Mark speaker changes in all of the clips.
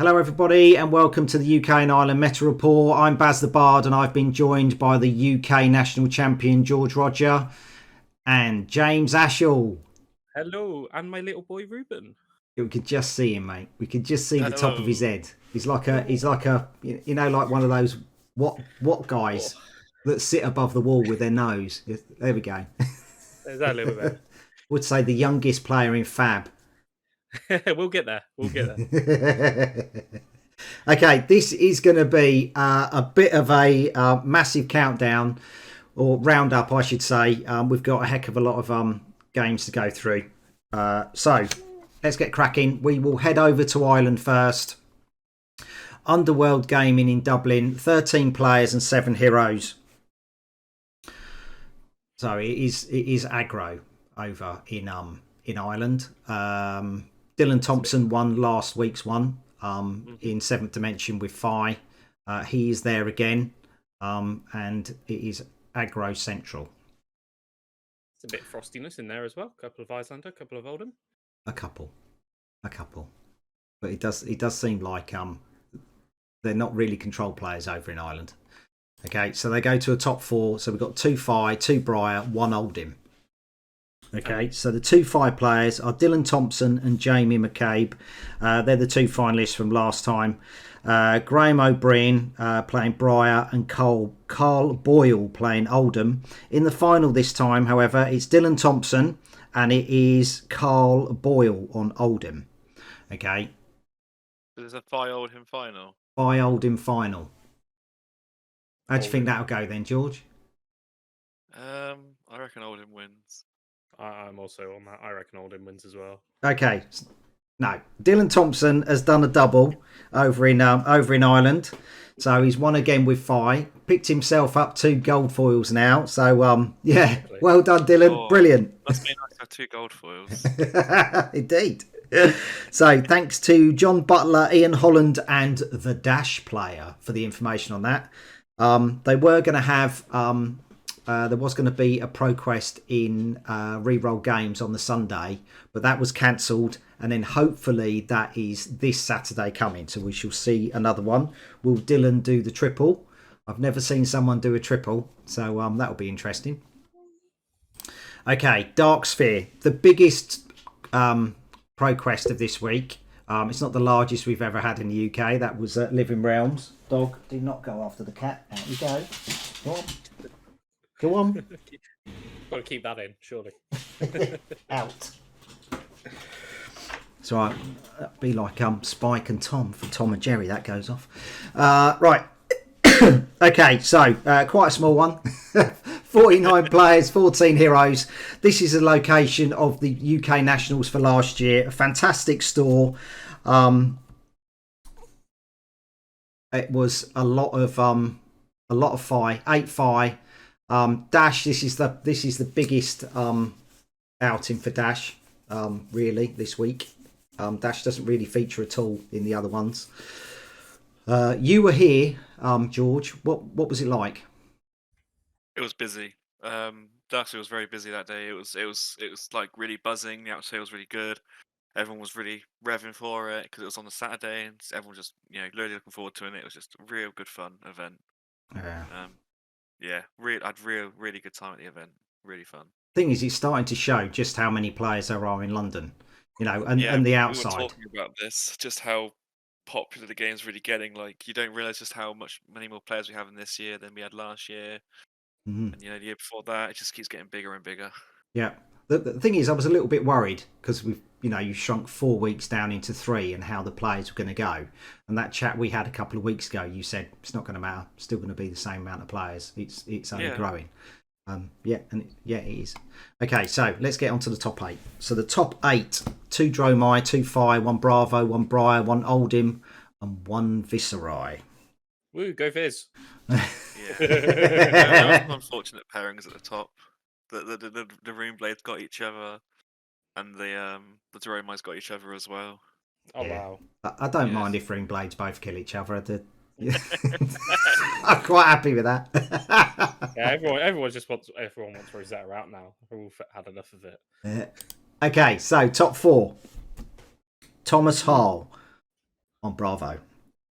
Speaker 1: Hello everybody and welcome to the UK and Ireland Meta Report. I'm Baz the Bard and I've been joined by the UK national champion George Rodger and James Ashall.
Speaker 2: Hello, and my little boy Ruben.
Speaker 1: We could just see him, mate. We could just see the top of his
Speaker 2: Hello.
Speaker 1: head. He's like like one of those what guys that sit above the wall with their nose. There we go.
Speaker 2: There's that little bit.
Speaker 1: Would say the youngest player in Fab.
Speaker 2: We'll get there.
Speaker 1: Okay, this is going to be a bit of a massive countdown or roundup, I should say. We've got a heck of a lot of games to go through. So let's get cracking. We will head over to Ireland first. Underworld Gaming in Dublin, 13 players and 7 heroes. So it is aggro over in Ireland. Dylan Thompson won last week's one in 7th Dimension with Phi. He is there again, and it is aggro central.
Speaker 2: It's a bit of frostiness in there as well. A couple of Icelander, a couple of Oldham.
Speaker 1: A couple. But it does seem like they're not really control players over in Ireland. Okay, so they go to a top 4. So we've got 2 Phi, 2 Briar, 1 Oldham. Okay, so the 2 Phi players are Dylan Thompson and Jamie McCabe. They're the 2 finalists from last time. Graham O'Brien playing Briar and Carl Boyle playing Oldham. In the final this time, however, it's Dylan Thompson and it is Carl Boyle on Oldham. Okay.
Speaker 3: There's a Phi Oldham final.
Speaker 1: Phi Oldham final. How do you think that'll go then, George?
Speaker 3: I reckon Oldham wins.
Speaker 2: I'm also on that. I reckon Oldham wins as well.
Speaker 1: Okay. No, Dylan Thompson has done a double over in Ireland, so he's won again with Phi. Picked himself up 2 gold foils now. So yeah, well done, Dylan. Brilliant.
Speaker 3: Must be nice to have 2 gold foils.
Speaker 1: Indeed. So thanks to John Butler, Ian Holland, and the Dash Player for the information on that. They were going to have. There was going to be a ProQuest in Reroll Games on the Sunday, but that was cancelled. And then hopefully that is this Saturday coming. So we shall see another one. Will Dylan do the triple? I've never seen someone do a triple. So that'll be interesting. Okay, Dark Sphere. The biggest ProQuest of this week. It's not the largest we've ever had in the UK. That was Living Realms. Dog, do not go after the cat. Out you go. Go on.
Speaker 2: Got to keep that in, surely.
Speaker 1: Out. So that'd be like Spike and Tom for Tom and Jerry. That goes off. Right. Okay, so quite a small one. 49 players, 14 heroes. This is a location of the UK Nationals for last year. A fantastic store. It was a lot of Phi, 8 Phi. Dash. This is the biggest outing for Dash. Really this week. Dash doesn't really feature at all in the other ones. You were here, George. What was it like?
Speaker 3: It was busy. Darcy was very busy that day. It was like really buzzing. The atmosphere was really good. Everyone was really revving for it because it was on a Saturday, and everyone was just really looking forward to it. It was just a real good fun event.
Speaker 1: Yeah.
Speaker 3: I had really good time at the event. Really fun.
Speaker 1: Thing is, it's starting to show just how many players there are in London. And the outside.
Speaker 3: We were talking about this, just how popular the game's really getting. Like, you don't realise just how many more players we have in this year than we had last year.
Speaker 1: Mm-hmm.
Speaker 3: And the year before that, it just keeps getting bigger and bigger.
Speaker 1: Yeah. The thing is, I was a little bit worried because you shrunk 4 weeks down into 3 and how the players were going to go. And that chat we had a couple of weeks ago, you said it's not going to matter. Still going to be the same amount of players. It's only growing. It is. Okay, so let's get on to the top 8. So the top 8: 2 Dromai, 2 Phi, 1 Bravo, 1 Briar, 1 Oldham, and 1 Viserai.
Speaker 2: Woo, go Viz.
Speaker 3: Yeah. Unfortunate pairings at the top. The Rune Blades got each other, and the Dromai's got each other as well.
Speaker 2: Oh wow!
Speaker 1: I don't mind if Rune Blades both kill each other. I'm quite happy with that.
Speaker 2: Yeah, everyone wants Rosetta out now. We've all had enough of it.
Speaker 1: Okay, so top 4: Thomas Hall, on Bravo.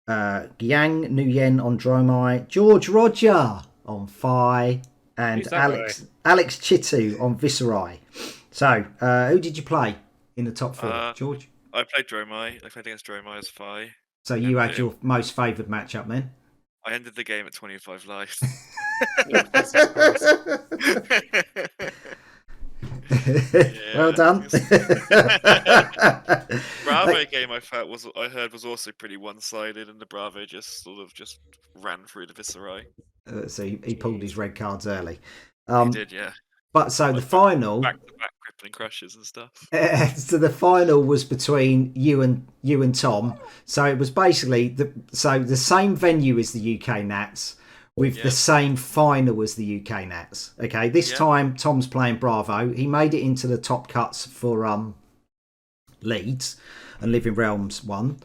Speaker 1: Yang Nguyen on Dromai. George Rodger on Phi. And
Speaker 2: Who's that
Speaker 1: Alex Chitu on Viserai. So, who did you play in the top 4, George?
Speaker 3: I played Dromai. I played against Dromai as Phi.
Speaker 1: So you had your most favoured matchup then?
Speaker 3: I ended the game at 25 lives.
Speaker 1: Well done.
Speaker 3: Bravo game I heard was also pretty one-sided, and the Bravo just ran through the Viserai.
Speaker 1: So he pulled his red cards early.
Speaker 3: He did, yeah.
Speaker 1: But so the final,
Speaker 3: back-to-back crippling crushes and stuff.
Speaker 1: So the final was between you and Tom. So it was basically the same venue as the UK Nats with the same final as the UK Nats. Okay, this time Tom's playing Bravo. He made it into the top cuts for Leeds, and Living Realms won.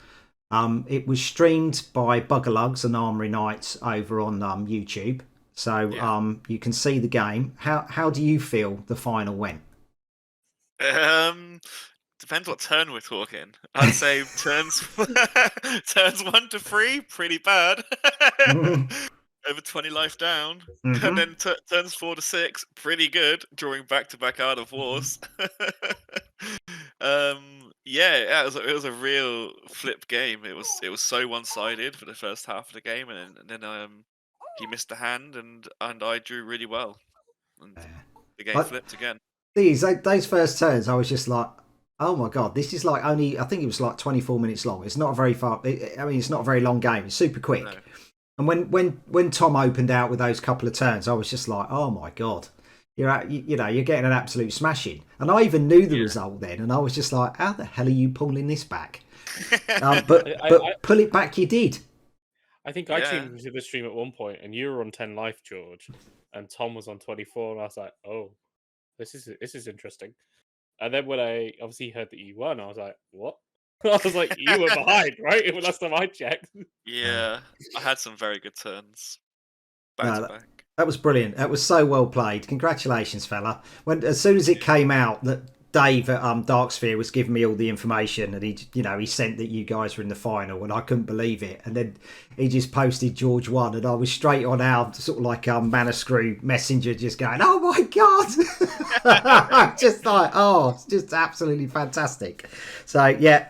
Speaker 1: It was streamed by Buggerlugs and Armory Knights over on YouTube. So you can see the game. How do you feel the final went?
Speaker 3: Depends what turn we're talking. I'd say turns 1 to 3, pretty bad. Over 20 life down. And then turns 4 to 6, pretty good, drawing back-to-back Art of Wars. It was a real flip game. It was so one-sided for the first half of the game, and then he missed a hand, and I drew really well, and the game flipped again.
Speaker 1: Those first turns, I was just like, oh my god, this is like I think it was like 24 minutes long. It's not a very it's not a very long game. It's super quick. No. And when Tom opened out with those couple of turns, I was just like, oh my god, you're getting an absolute smashing. And I even knew the result then, and I was just like, how the hell are you pulling this back? But pull it back, you did.
Speaker 2: I think I tuned into the stream at one point, and you were on 10 life, George, and Tom was on 24, and I was like, "Oh, this is interesting." And then when I obviously heard that you won, I was like, "What?" I was like, "You were behind, right?" Last time I checked.
Speaker 3: Yeah, I had some very good turns back to back.
Speaker 1: That was brilliant. That was so well played. Congratulations, fella. As soon as it came out that Dave at Darksphere was giving me all the information, and he sent that you guys were in the final, and I couldn't believe it. And then he just posted George won, and I was straight on our sort of like Manascrew messenger, just going, "Oh my god!" Just like, it's just absolutely fantastic. So yeah,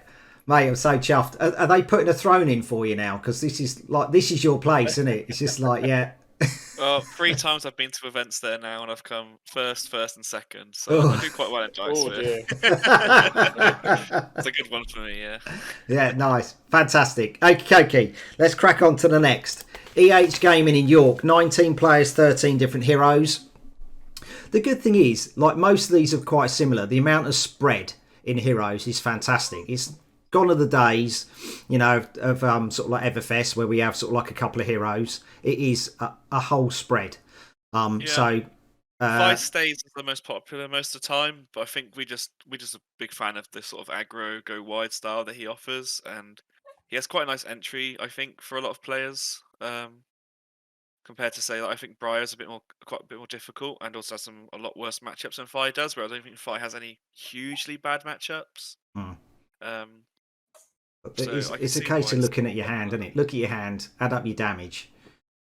Speaker 1: mate, I'm so chuffed. Are they putting a throne in for you now? Because this is your place, isn't it? It's just like
Speaker 3: Well, 3 times I've been to events there now, and I've come first, and second. So I do quite well in Darksphere. It's a good one for me, yeah.
Speaker 1: Yeah, nice. Fantastic. Okay. Let's crack on to the next. Gaming in York. 19 players, 13 different heroes. The good thing is, like most of these are quite similar, the amount of spread in heroes is fantastic. It's gone are the days, of sort of like Everfest where we have sort of like a couple of heroes. It is a whole spread. So
Speaker 3: 5 stays is the most popular most of the time, but I think we're just a big fan of this sort of aggro go wide style that he offers, and he has quite a nice entry, I think, for a lot of players. Compared to say, I think Briar's quite a bit more difficult, and also has a lot worse matchups than Fi does. Where I don't think Fi has any hugely bad matchups.
Speaker 1: It's a case of looking at your hand, isn't it? Look at your hand, add up your damage.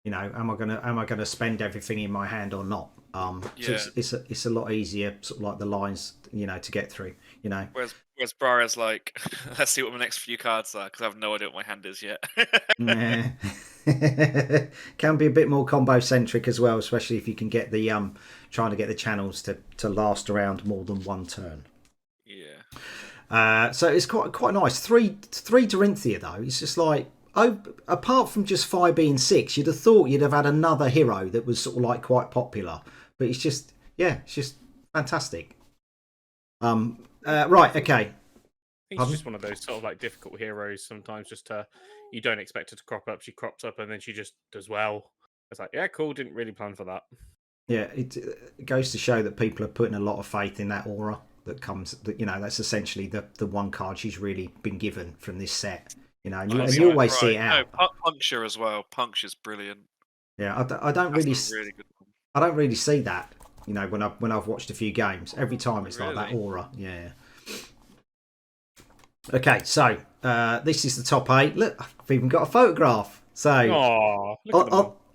Speaker 1: Am I gonna spend everything in my hand or not? So it's a lot easier, sort of like the lines, to get through.
Speaker 3: Whereas Briar's like, let's see what my next few cards are, because I have no idea what my hand is yet.
Speaker 1: Nah. Can be a bit more combo centric as well, especially if you can get the trying to get the channels to last around more than one turn.
Speaker 3: Yeah.
Speaker 1: So it's quite nice. Three Dorinthia though. It's just like, apart from just 5 being 6, you'd have thought you'd have had another hero that was sort of like quite popular, but it's just fantastic. Right, okay.
Speaker 2: I think it's just one of those sort of like difficult heroes. Sometimes you don't expect her to crop up. She crops up and then she just does well. It's like, yeah, cool. Didn't really plan for that.
Speaker 1: Yeah, it goes to show that people are putting a lot of faith in that aura that comes. That's essentially the one card she's really been given from this set. And you always see it out.
Speaker 3: No, Puncture as well. Puncture's brilliant.
Speaker 1: Yeah, I don't really see that. When I've watched a few games, every time it's like that aura. Yeah. Okay, so this is the top 8. Look, I've even got a photograph. So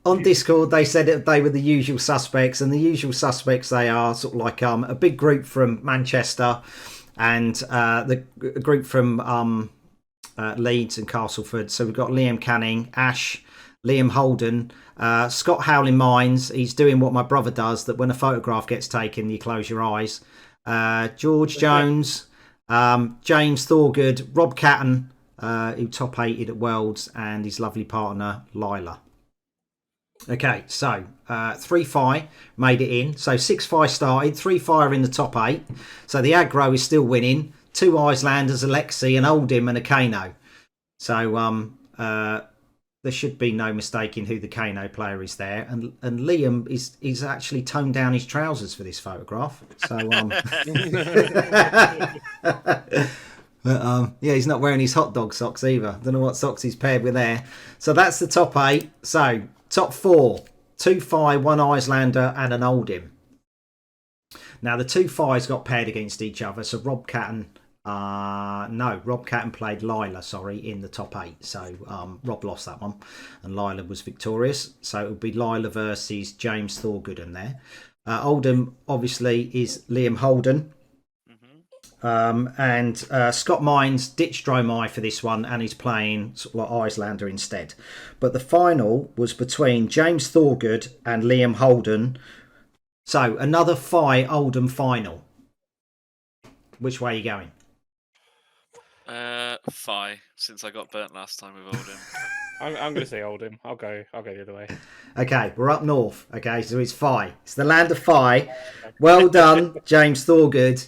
Speaker 1: on Discord, they said that they were the usual suspects, and the usual suspects, they are sort of like a big group from Manchester and the group from Leeds and Castleford. So we've got Liam Canning, Ash, Liam Holden, Scott Howling Mines. He's doing what my brother does, that when a photograph gets taken, you close your eyes. George Jones, James Thorgood, Rob Catton, who top 8'd at Worlds, and his lovely partner, Lila. Okay, so 3-5 made it in. So 6-5 started, 3-5 in the top 8. So the aggro is still winning. 2 Icelanders, Alexi, an Oldhim and a Kano. So there should be no mistaking who the Kano player is there. And Liam is actually toned down his trousers for this photograph. So but, yeah, he's not wearing his hot dog socks either. Don't know what socks he's paired with there. So that's the top 8. So top 4, 2-5, 1 Icelander and an Oldhim. Now the 2-5s got paired against each other. So Rob Catton played Lila, in the top 8. So Rob lost that one and Lila was victorious. So it would be Lila versus James Thorgood in there. Oldham obviously is Liam Holden. And Scott Mines ditched Dromai for this one, and he's playing sort of like Icelander instead. But the final was between James Thorgood and Liam Holden. So another Oldham final. Which way are you going?
Speaker 3: Phi, since I got burnt last time with Oldham.
Speaker 2: I'm going to say Oldham. I'll go the other way.
Speaker 1: Okay, we're up north. Okay, so it's Phi. It's the land of Phi. Well done, James Thorgood.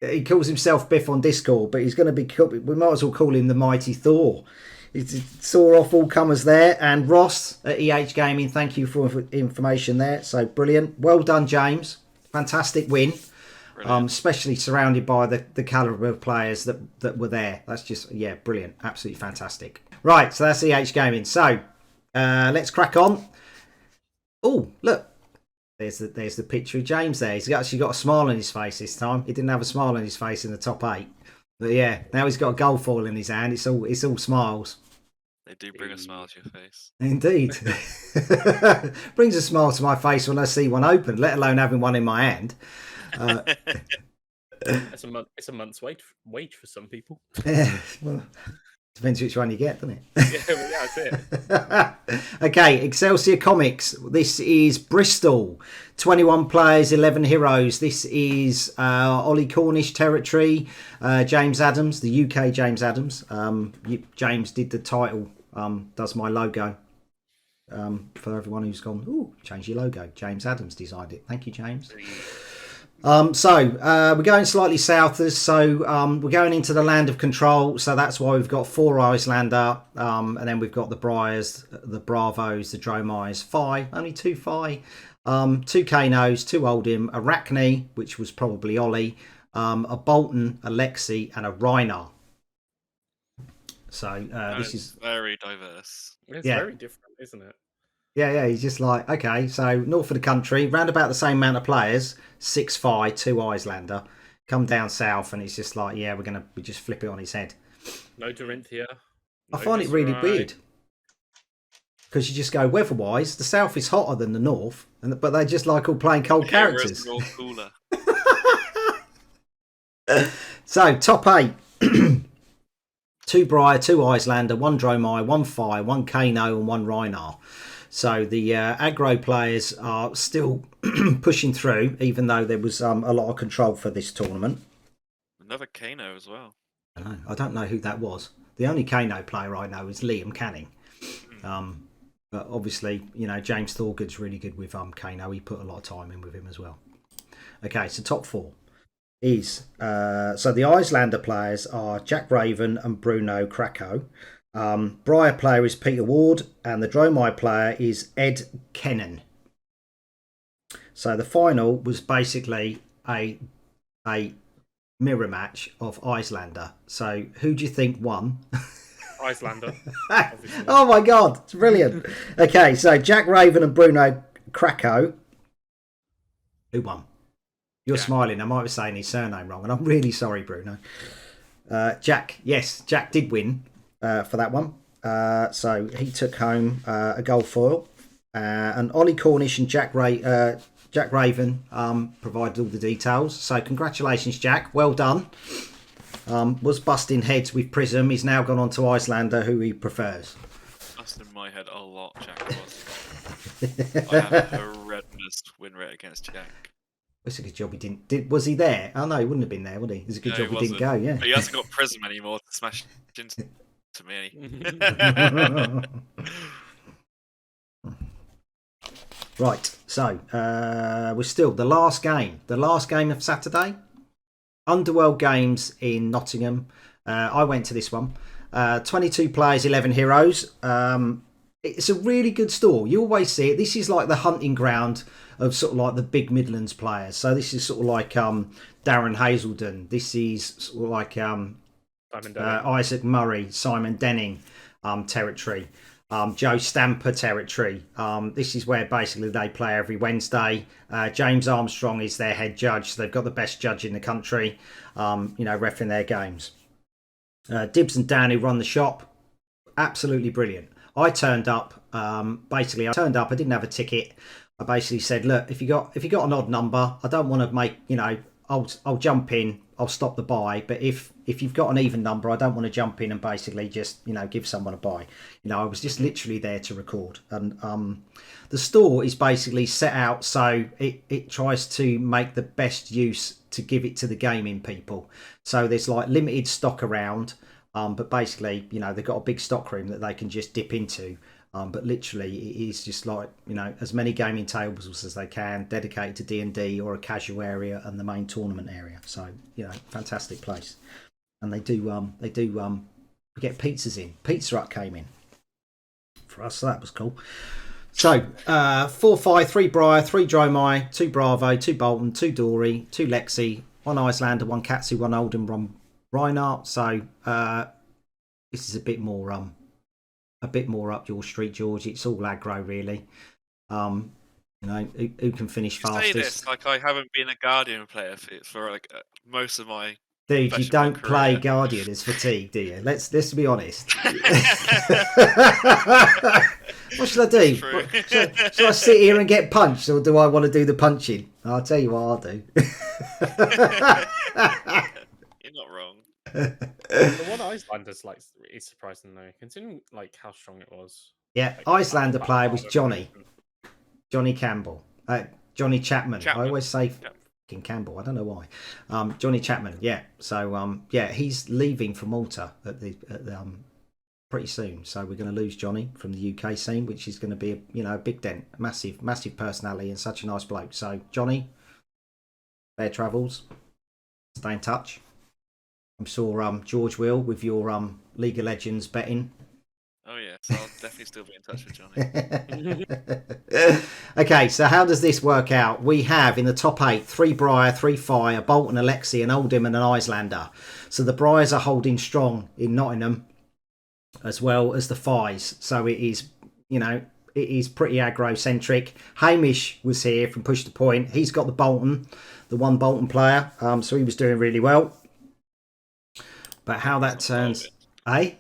Speaker 1: He calls himself Biff on Discord, but he's going to be... We might as well call him the Mighty Thor. He saw off all comers there. And Ross at EH Gaming, thank you for information there. So brilliant. Well done, James. Fantastic win. Especially surrounded by the calibre of players that were there. That's just, brilliant. Absolutely fantastic. Right, so that's EH Gaming. So let's crack on. Oh, look. There's the picture of James there. He's actually got a smile on his face this time. He didn't have a smile on his face in the top 8. But yeah, now he's got a gold foil in his hand. It's all smiles.
Speaker 3: They do bring a smile to your face.
Speaker 1: Indeed. Brings a smile to my face when I see one open, let alone having one in my hand.
Speaker 2: It's a month's wage for some people.
Speaker 1: Well, depends which one you get, doesn't it?
Speaker 2: Yeah, that's it.
Speaker 1: Okay, Excelsior Comics. This is Bristol. 21 players, 11 heroes. This is Ollie Cornish territory. James Adams, the UK James Adams. James did the title, does my logo. For everyone who's gone, ooh, change your logo. James Adams designed it. Thank you, James. So we're going slightly south, so we're going into the land of control, so that's why we've got 4 Icelander, and then we've got the Briars, the Bravos, the Dromais, Phi, only 2 Phi, 2 Kanos, 2 Oldhim, a Arachne, which was probably Ollie, a Bolton, a Lexi, and a Reinar. So this is
Speaker 3: very diverse.
Speaker 2: It's very different, isn't it?
Speaker 1: Yeah, he's just like, okay, so north of the country, round about the same amount of players, 6 Phi, 2 Icelander, come down south, and it's just like, we just flip it on his head.
Speaker 2: No Dorinthia.
Speaker 1: I find it really weird, because you just go, weather-wise, the south is hotter than the north, but they just like all playing cold characters.
Speaker 3: Cooler.
Speaker 1: So, top 8. 2 Briar, 2 Icelander, 1 Dromai, 1 Phi, 1 Kano, and 1 Reinar. So the aggro players are still pushing through, even though there was a lot of control for this tournament.
Speaker 3: Another Kano as well.
Speaker 1: I don't know who that was. The only Kano player I know is Liam Canning. But obviously, James Thorgood's really good with Kano. He put a lot of time in with him as well. Okay, so top 4 is... so the Icelander players are Jack Raven and Bruno Krakow. Briar player is Peter Ward, and the Dromai player is Ed Kennan. So the final was basically a mirror match of Icelander. So who do you think won?
Speaker 2: Icelander.
Speaker 1: Oh my god, it's brilliant. Okay, so Jack Raven and Bruno Krakow. Who won? You're smiling. I might be saying his surname wrong, and I'm really sorry, Bruno. Jack, yes, Jack did win for that one. So he took home a gold foil. And Ollie Cornish and Jack Raven provided all the details. So congratulations, Jack. Well done. Was busting heads with Prism. He's now gone on to Icelander, who he prefers.
Speaker 3: Busting my head a lot, Jack was. I had a horrendous win rate against Jack.
Speaker 1: It's a good job he didn't. Was he there? Oh no, he wouldn't have been there, would he? It's a good job he didn't go. Yeah.
Speaker 3: But he hasn't got Prism anymore to smash into me.
Speaker 1: Right. So we're still the last game of Saturday. Underworld Games in Nottingham. I went to this one. 22 players, 11 heroes. It's a really good store. You always see it. This is like the hunting ground of sort of like the big Midlands players. So this is sort of like Darren Hazelden. This is sort of like Isaac Murray, Simon Denning territory. Joe Stamper territory. This is where basically they play every Wednesday. James Armstrong is their head judge. So they've got the best judge in the country, reffing their games. Dibs and Dan, who run the shop, absolutely brilliant. I turned up. I didn't have a ticket. I basically said, look, if you got an odd number, I don't want to make, I'll jump in, I'll stop the buy. But if you've got an even number, I don't want to jump in and basically just, give someone a buy. I was just literally there to record. And the store is basically set out so it tries to make the best use to give it to the gaming people. So there's like limited stock around, but basically, they've got a big stock room that they can just dip into. But literally, it is just like, as many gaming tables as they can, dedicated to D&D or a casual area and the main tournament area. So, fantastic place. And they do get pizzas in. Pizza Hut came in for us, so that was cool. So, 4-5, 3 Briar, 3 Dromai, 2 Bravo, 2 Bolton, 2 Dory, 2 Lexi, 1 Icelander, 1 Katsu, 1 Oldham, 1 Reinhardt. So, this is a bit more up your street, George. It's all aggro, really. Who can finish fastest?
Speaker 3: Say this like I haven't been a Guardian player for like most of my.
Speaker 1: Dude, you don't play Guardian as fatigue, do you? Let's be honest. What should I do? Should I sit here and get punched, or do I want to do the punching? I'll tell you what I'll do.
Speaker 3: You're not wrong.
Speaker 2: The one Icelander's is surprising though, considering how strong it was.
Speaker 1: Yeah, Icelander player was Johnny Campbell, Johnny Chapman. I always say fucking Campbell. I don't know why. Johnny Chapman. Yeah. So he's leaving for Malta at the pretty soon. So we're going to lose Johnny from the UK scene, which is going to be a big dent, massive personality, and such a nice bloke. So Johnny, fair travels. Stay in touch. I'm sure George will with your League of Legends betting.
Speaker 3: Oh yes, I'll definitely still be in touch with Johnny.
Speaker 1: Okay, so how does this work out? We have in the top 8 3 Briar, 3 Fire, Bolton, Alexi, an Oldham, and an Icelander. So the Briars are holding strong in Nottingham, as well as the Fies. So it is, it is pretty aggro centric. Hamish was here from Push to Point. He's got the one Bolton player. So he was doing really well. But how that turns,
Speaker 3: I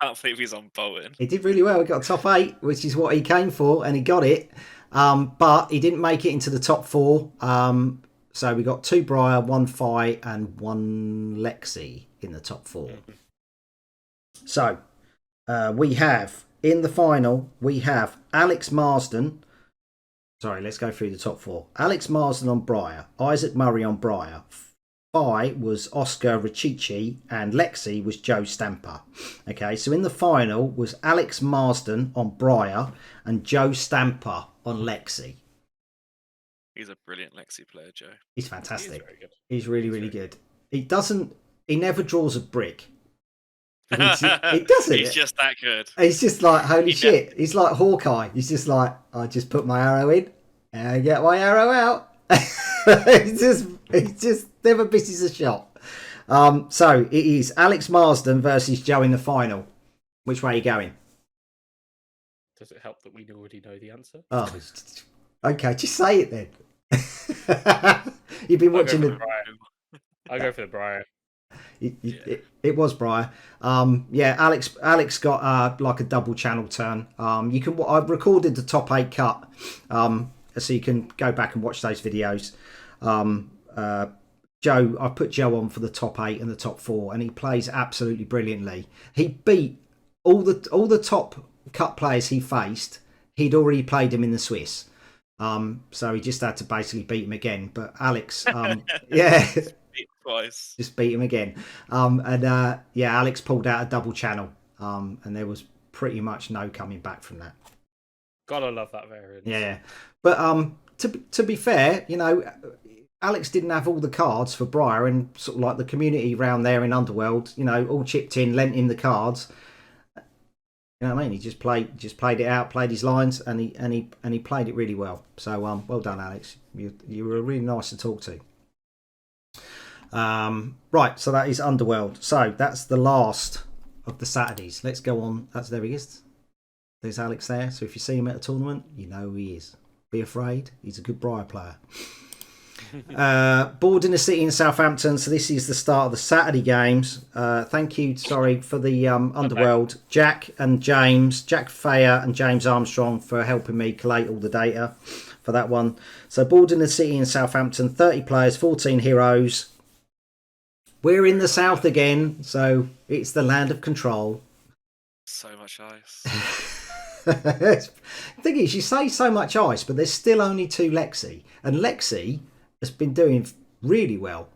Speaker 3: can't believe he's on Bolton.
Speaker 1: He did really well. He got top 8, which is what he came for, and he got it. But he didn't make it into the top 4. So we got 2 Briar, 1 Fi, and 1 Lexi in the top 4. So we have in the final, we have Alex Marsden. Sorry, let's go through the top 4. Alex Marsden on Briar, Isaac Murray on Briar. Fi was Oscar Richichi and Lexi was Joe Stamper. Okay, so in the final was Alex Marsden on Briar and Joe Stamper on Lexi.
Speaker 3: He's a brilliant Lexi player, Joe.
Speaker 1: He's fantastic.
Speaker 2: He's very good.
Speaker 1: He's really good. He never draws a brick. He doesn't.
Speaker 3: He's just that good.
Speaker 1: He's just like, holy shit. He's like Hawkeye. He's just like, I just put my arrow in and I get my arrow out. He just never misses a shot. So it is Alex Marsden versus Joe in the final. Which way are you going?
Speaker 2: Does it help that we already know the answer?
Speaker 1: Oh, okay, just say it then. You've been watching
Speaker 2: I'll go for the Briar.
Speaker 1: It was Briar. Alex got like a double channel turn. I recorded the top 8 cut, so you can go back and watch those videos. Joe, I put Joe on for the top 8 and the top 4, and he plays absolutely brilliantly. He beat all the top cut players he faced. He'd already played him in the Swiss. So he just had to basically beat him again. But Alex,
Speaker 3: Twice.
Speaker 1: Just beat him again. Alex pulled out a double channel, and there was pretty much no coming back from that.
Speaker 2: Gotta love that variant.
Speaker 1: Yeah, but to be fair, Alex didn't have all the cards for Briar, and sort of like the community around there in Underworld, all chipped in, lent in the cards. You know what I mean? He just played it out, played his lines, and he played it really well. So well done, Alex. You were really nice to talk to. Right, so that is Underworld. So that's the last of the Saturdays. Let's go on. There he is. There's Alex there. So if you see him at a tournament, you know who he is. Be afraid. He's a good Briar player. Board in the city in Southampton. So this is the start of the Saturday games. Thank you, for the Underworld, Jack Fayer and James Armstrong for helping me collate all the data for that one. So board in the city in Southampton, 30 players, 14 heroes. We're in the south again, so it's the land of control.
Speaker 3: So much ice.
Speaker 1: The thing is, you say so much ice, but there's still only 2 Lexi, and Lexi has been doing really well.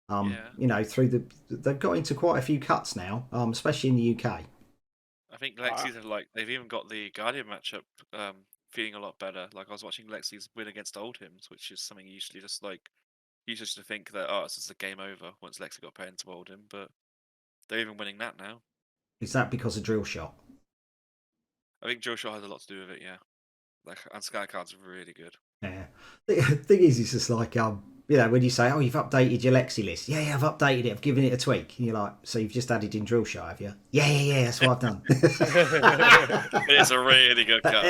Speaker 1: They've got into quite a few cuts now, especially in the UK.
Speaker 3: I think Lexi's they've even got the Guardian matchup feeling a lot better. Like I was watching Lexi's win against Oldhams, which is something you usually just to think that it's just a game over once Lexi got paired into Oldham, but they're even winning that now.
Speaker 1: Is that because of drill shot?
Speaker 3: I think drill shot has a lot to do with it, yeah. And Sky Cards are really good.
Speaker 1: Yeah. The thing is, it's just like when you say, you've updated your Lexi list. Yeah, I've updated it. I've given it a tweak. And you're like, so you've just added in drill shot, have you? Yeah. That's what I've done.
Speaker 3: It's a really good card.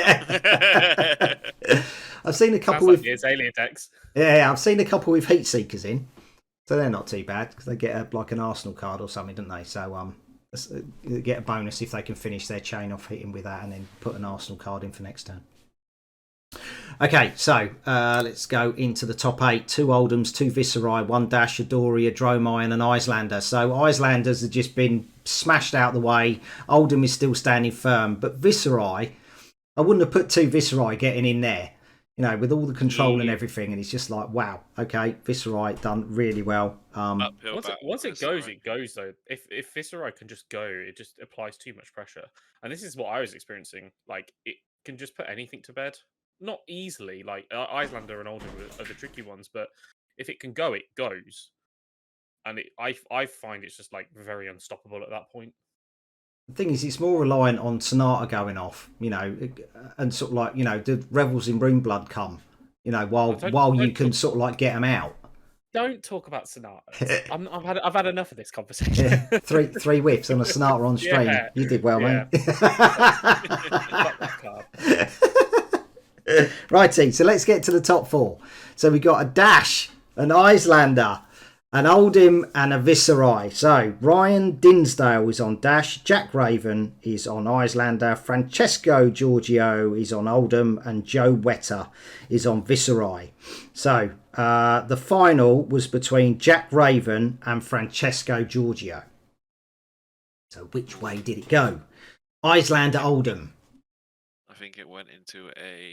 Speaker 1: I've seen a couple with
Speaker 2: alien decks.
Speaker 1: Yeah, I've seen a couple with heat seekers in, so they're not too bad because they get an Arsenal card or something, don't they? So they get a bonus if they can finish their chain off hitting with that and then put an Arsenal card in for next turn. Okay, so let's go into the top 8. 2 Oldhams, 2 Viserai, 1 Dash, a Dory, a Dromai and an Icelander. So Icelanders have just been smashed out the way. Oldham is still standing firm. But Viserai, I wouldn't have put 2 Viserai getting in there, with all the control and everything. And it's just like, wow, okay, Viserai done really well.
Speaker 2: Once it goes though. If Viserai can just go, it just applies too much pressure. And this is what I was experiencing. Like, it can just put anything to bed. Not easily, like Icelander and Oldham are the tricky ones, but if it can go, it goes. And I find it's just like very unstoppable at that point.
Speaker 1: The thing is, it's more reliant on Sonata going off, and sort of like, the Revels in Runeblood come, while you can sort of like get them out.
Speaker 2: Don't talk about Sonata. I've had enough of this conversation.
Speaker 1: Yeah. Three whiffs on a Sonata on stream. Yeah. You did well, mate. Righty, so let's get to the top 4. So we got a Dash, an Icelander, an Oldham and a Viserai. So Ryan Dinsdale is on Dash, Jack Raven is on Icelander, Francesco Giorgio is on Oldham and Joe Wetter is on Viserai. So the final was between Jack Raven and Francesco Giorgio. So which way did it go? Icelander, Oldham.
Speaker 3: I think it went into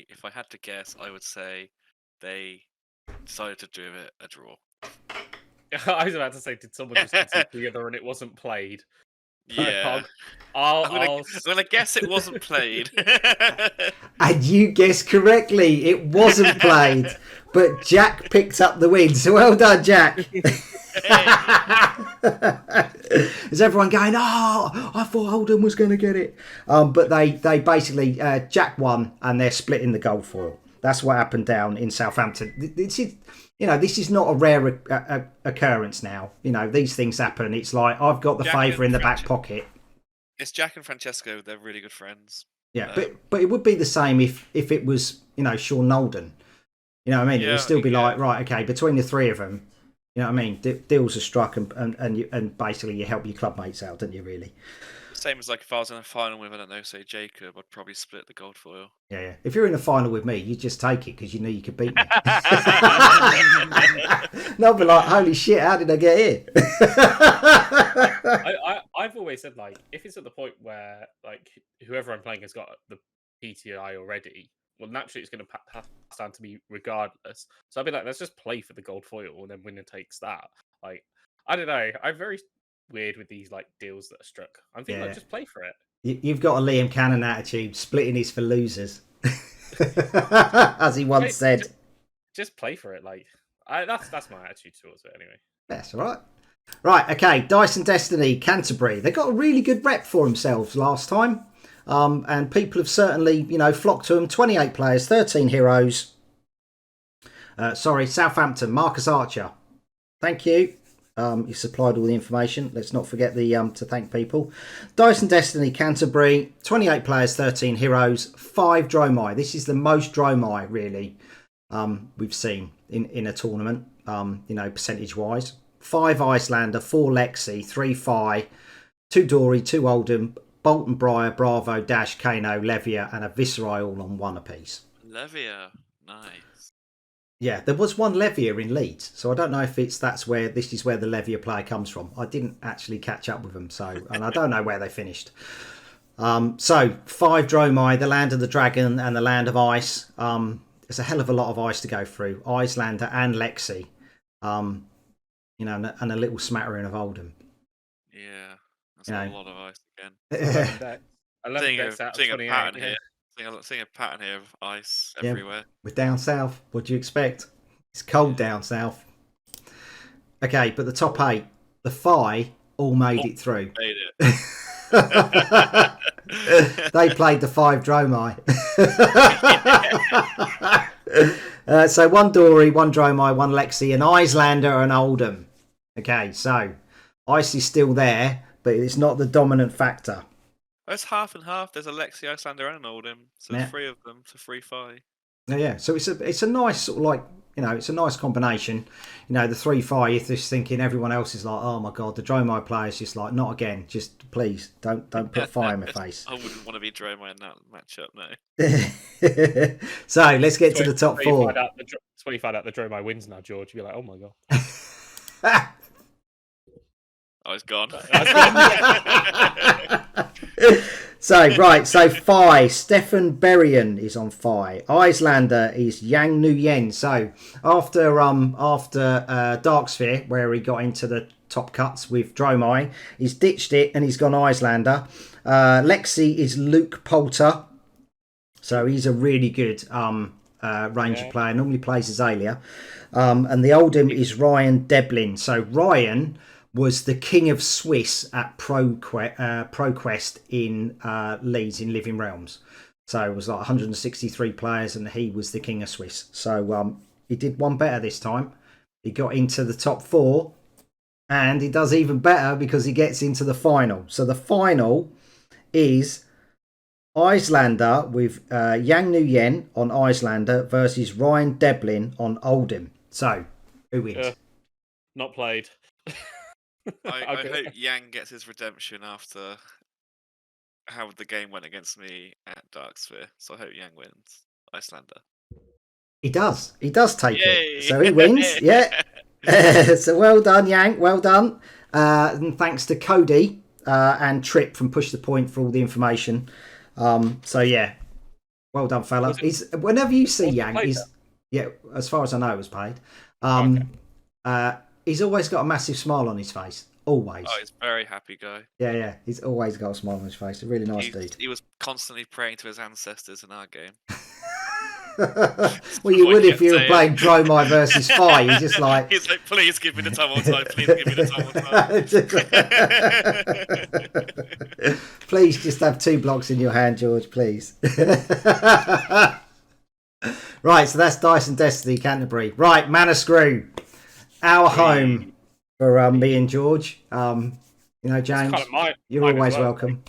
Speaker 3: if I had to guess, I would say they decided to do it a draw.
Speaker 2: I was about to say, did someone just get together and it wasn't played?
Speaker 3: Yeah.
Speaker 2: I'm
Speaker 3: gonna guess it wasn't played.
Speaker 1: And you guessed correctly, it wasn't played. But Jack picked up the win. So well done, Jack. Is everyone going, I thought Oldham was going to get it. But they basically, Jack won and they're splitting the gold foil. That's what happened down in Southampton. This is not a rare occurrence now. These things happen. It's like, I've got the favour in the back pocket.
Speaker 3: It's Jack and Francesco. They're really good friends.
Speaker 1: Yeah, but it would be the same if it was, Sean Nolden. You know what I mean?
Speaker 3: Yeah,
Speaker 1: it would still be like, right, okay, between the 3 of them, You know what I mean? Deals are struck, and basically you help your club mates out, don't you? Really?
Speaker 3: Same as like if I was in a final with, I don't know, say Jacob, I'd probably split the gold foil.
Speaker 1: Yeah. If you're in a final with me, you just take it because you know you could beat me. No, but like, holy shit, how did I get here?
Speaker 2: I've always said, like, if it's at the point where like whoever I'm playing has got the PTI already, well, naturally it's going to pass down to me regardless. So I'd be like, let's just play for the gold foil, and then winner takes that. Like, I don't know. I'm very weird with these like deals that are struck. I'm thinking, like, just play for it.
Speaker 1: You've got a Liam Cannon attitude. Splitting is for losers, as he once said.
Speaker 2: Just play for it. Like, that's my attitude towards it anyway.
Speaker 1: That's all right. Right, okay. Dyson Destiny, Canterbury. They got a really good rep for themselves last time. And people have certainly, flocked to them. 28 players, 13 heroes. Southampton, Marcus Archer. Thank you. You supplied all the information. Let's not forget to thank people. Dyson Destiny, Canterbury. 28 players, 13 heroes. 5 Dromai. This is the most Dromai, really, we've seen in a tournament, percentage-wise. 5 Icelander, 4 Lexi, 3 Phi, 2 Dory, 2 Oldham, Bolton Briar, Bravo, Dash, Kano, Levia, and a Viceroy all on 1 apiece.
Speaker 3: Levia, nice.
Speaker 1: Yeah, there was 1 Levia in Leeds, so I don't know if this is where the Levia player comes from. I didn't actually catch up with them, and I don't know where they finished. So 5 Dromai, the Land of the Dragon and the Land of Ice. There's a hell of a lot of ice to go through. Icelander and Lexi, and a little smattering of Oldham.
Speaker 3: Yeah, that's a lot of ice again.
Speaker 2: Seeing
Speaker 3: a pattern here. Seeing a pattern here of ice everywhere.
Speaker 1: We're down south. What do you expect? It's cold down south. Okay, but the top 8, the Phi, all made it through.
Speaker 3: Made it.
Speaker 1: They played the 5 Dromai. So 1 Dory, 1 Dromai, 1 Lexi, an Icelander, and Oldham. Okay, so ice is still there, but it's not the dominant factor.
Speaker 3: It's half and half. There's a Lexi, Icelander, and an Oldham, so there's 3 of them to 3 Phi.
Speaker 1: Yeah, so it's a nice sort of like, it's a nice combination. The 3 Phi, you're just thinking everyone else is like, oh my god, the Dromai player's just like, not again. Just please don't put fire in my face.
Speaker 3: I wouldn't want to be Dromai in that matchup, no.
Speaker 1: So let's get to the top 4.
Speaker 2: That's when you find out the Dromai wins now, George. You'll be like, oh my god.
Speaker 3: Oh, it's gone.
Speaker 1: So Phi, Stefan Berrien is on Phi. Icelander is Yang Nguyen. So after Dark Sphere, where he got into the top cuts with Dromai, he's ditched it and he's gone Icelander. Lexi is Luke Poulter. So he's a really good Ranger player. Normally plays Azalea. And the Oldham is Ryan Deblin. So Ryan was the king of Swiss at ProQuest in Leeds in Living Realms. So it was like 163 players and he was the king of Swiss. So he did 1 better this time. He got into the top 4 and he does even better because he gets into the final. So the final is Icelander with Yang Nguyen on Icelander versus Ryan Deblin on Oldham. So who wins?
Speaker 2: Not played.
Speaker 3: I hope Yang gets his redemption after how the game went against me at Dark Sphere. So I hope Yang wins. Icelander.
Speaker 1: He does. He does take it. So he wins. Yeah. So well done, Yang. Well done. And thanks to Cody and Trip from Push the Point for all the information. So yeah. Well done, fella. Whenever you see Yang, as far as I know, it was paid. He's always got a massive smile on his face. Always.
Speaker 3: Oh, he's a very happy guy.
Speaker 1: Yeah. He's always got a smile on his face. A really nice dude.
Speaker 3: He was constantly praying to his ancestors in our game.
Speaker 1: Well, you would if you were playing Dromai versus Phi. He's just like...
Speaker 3: He's like, please give me the time on time. Please give me the time on time.
Speaker 1: Please just have 2 blocks in your hand, George, please. Right, so that's Dyson Destiny, Canterbury. Right, Mana Screw. Our home for me and George. James, you're always welcome.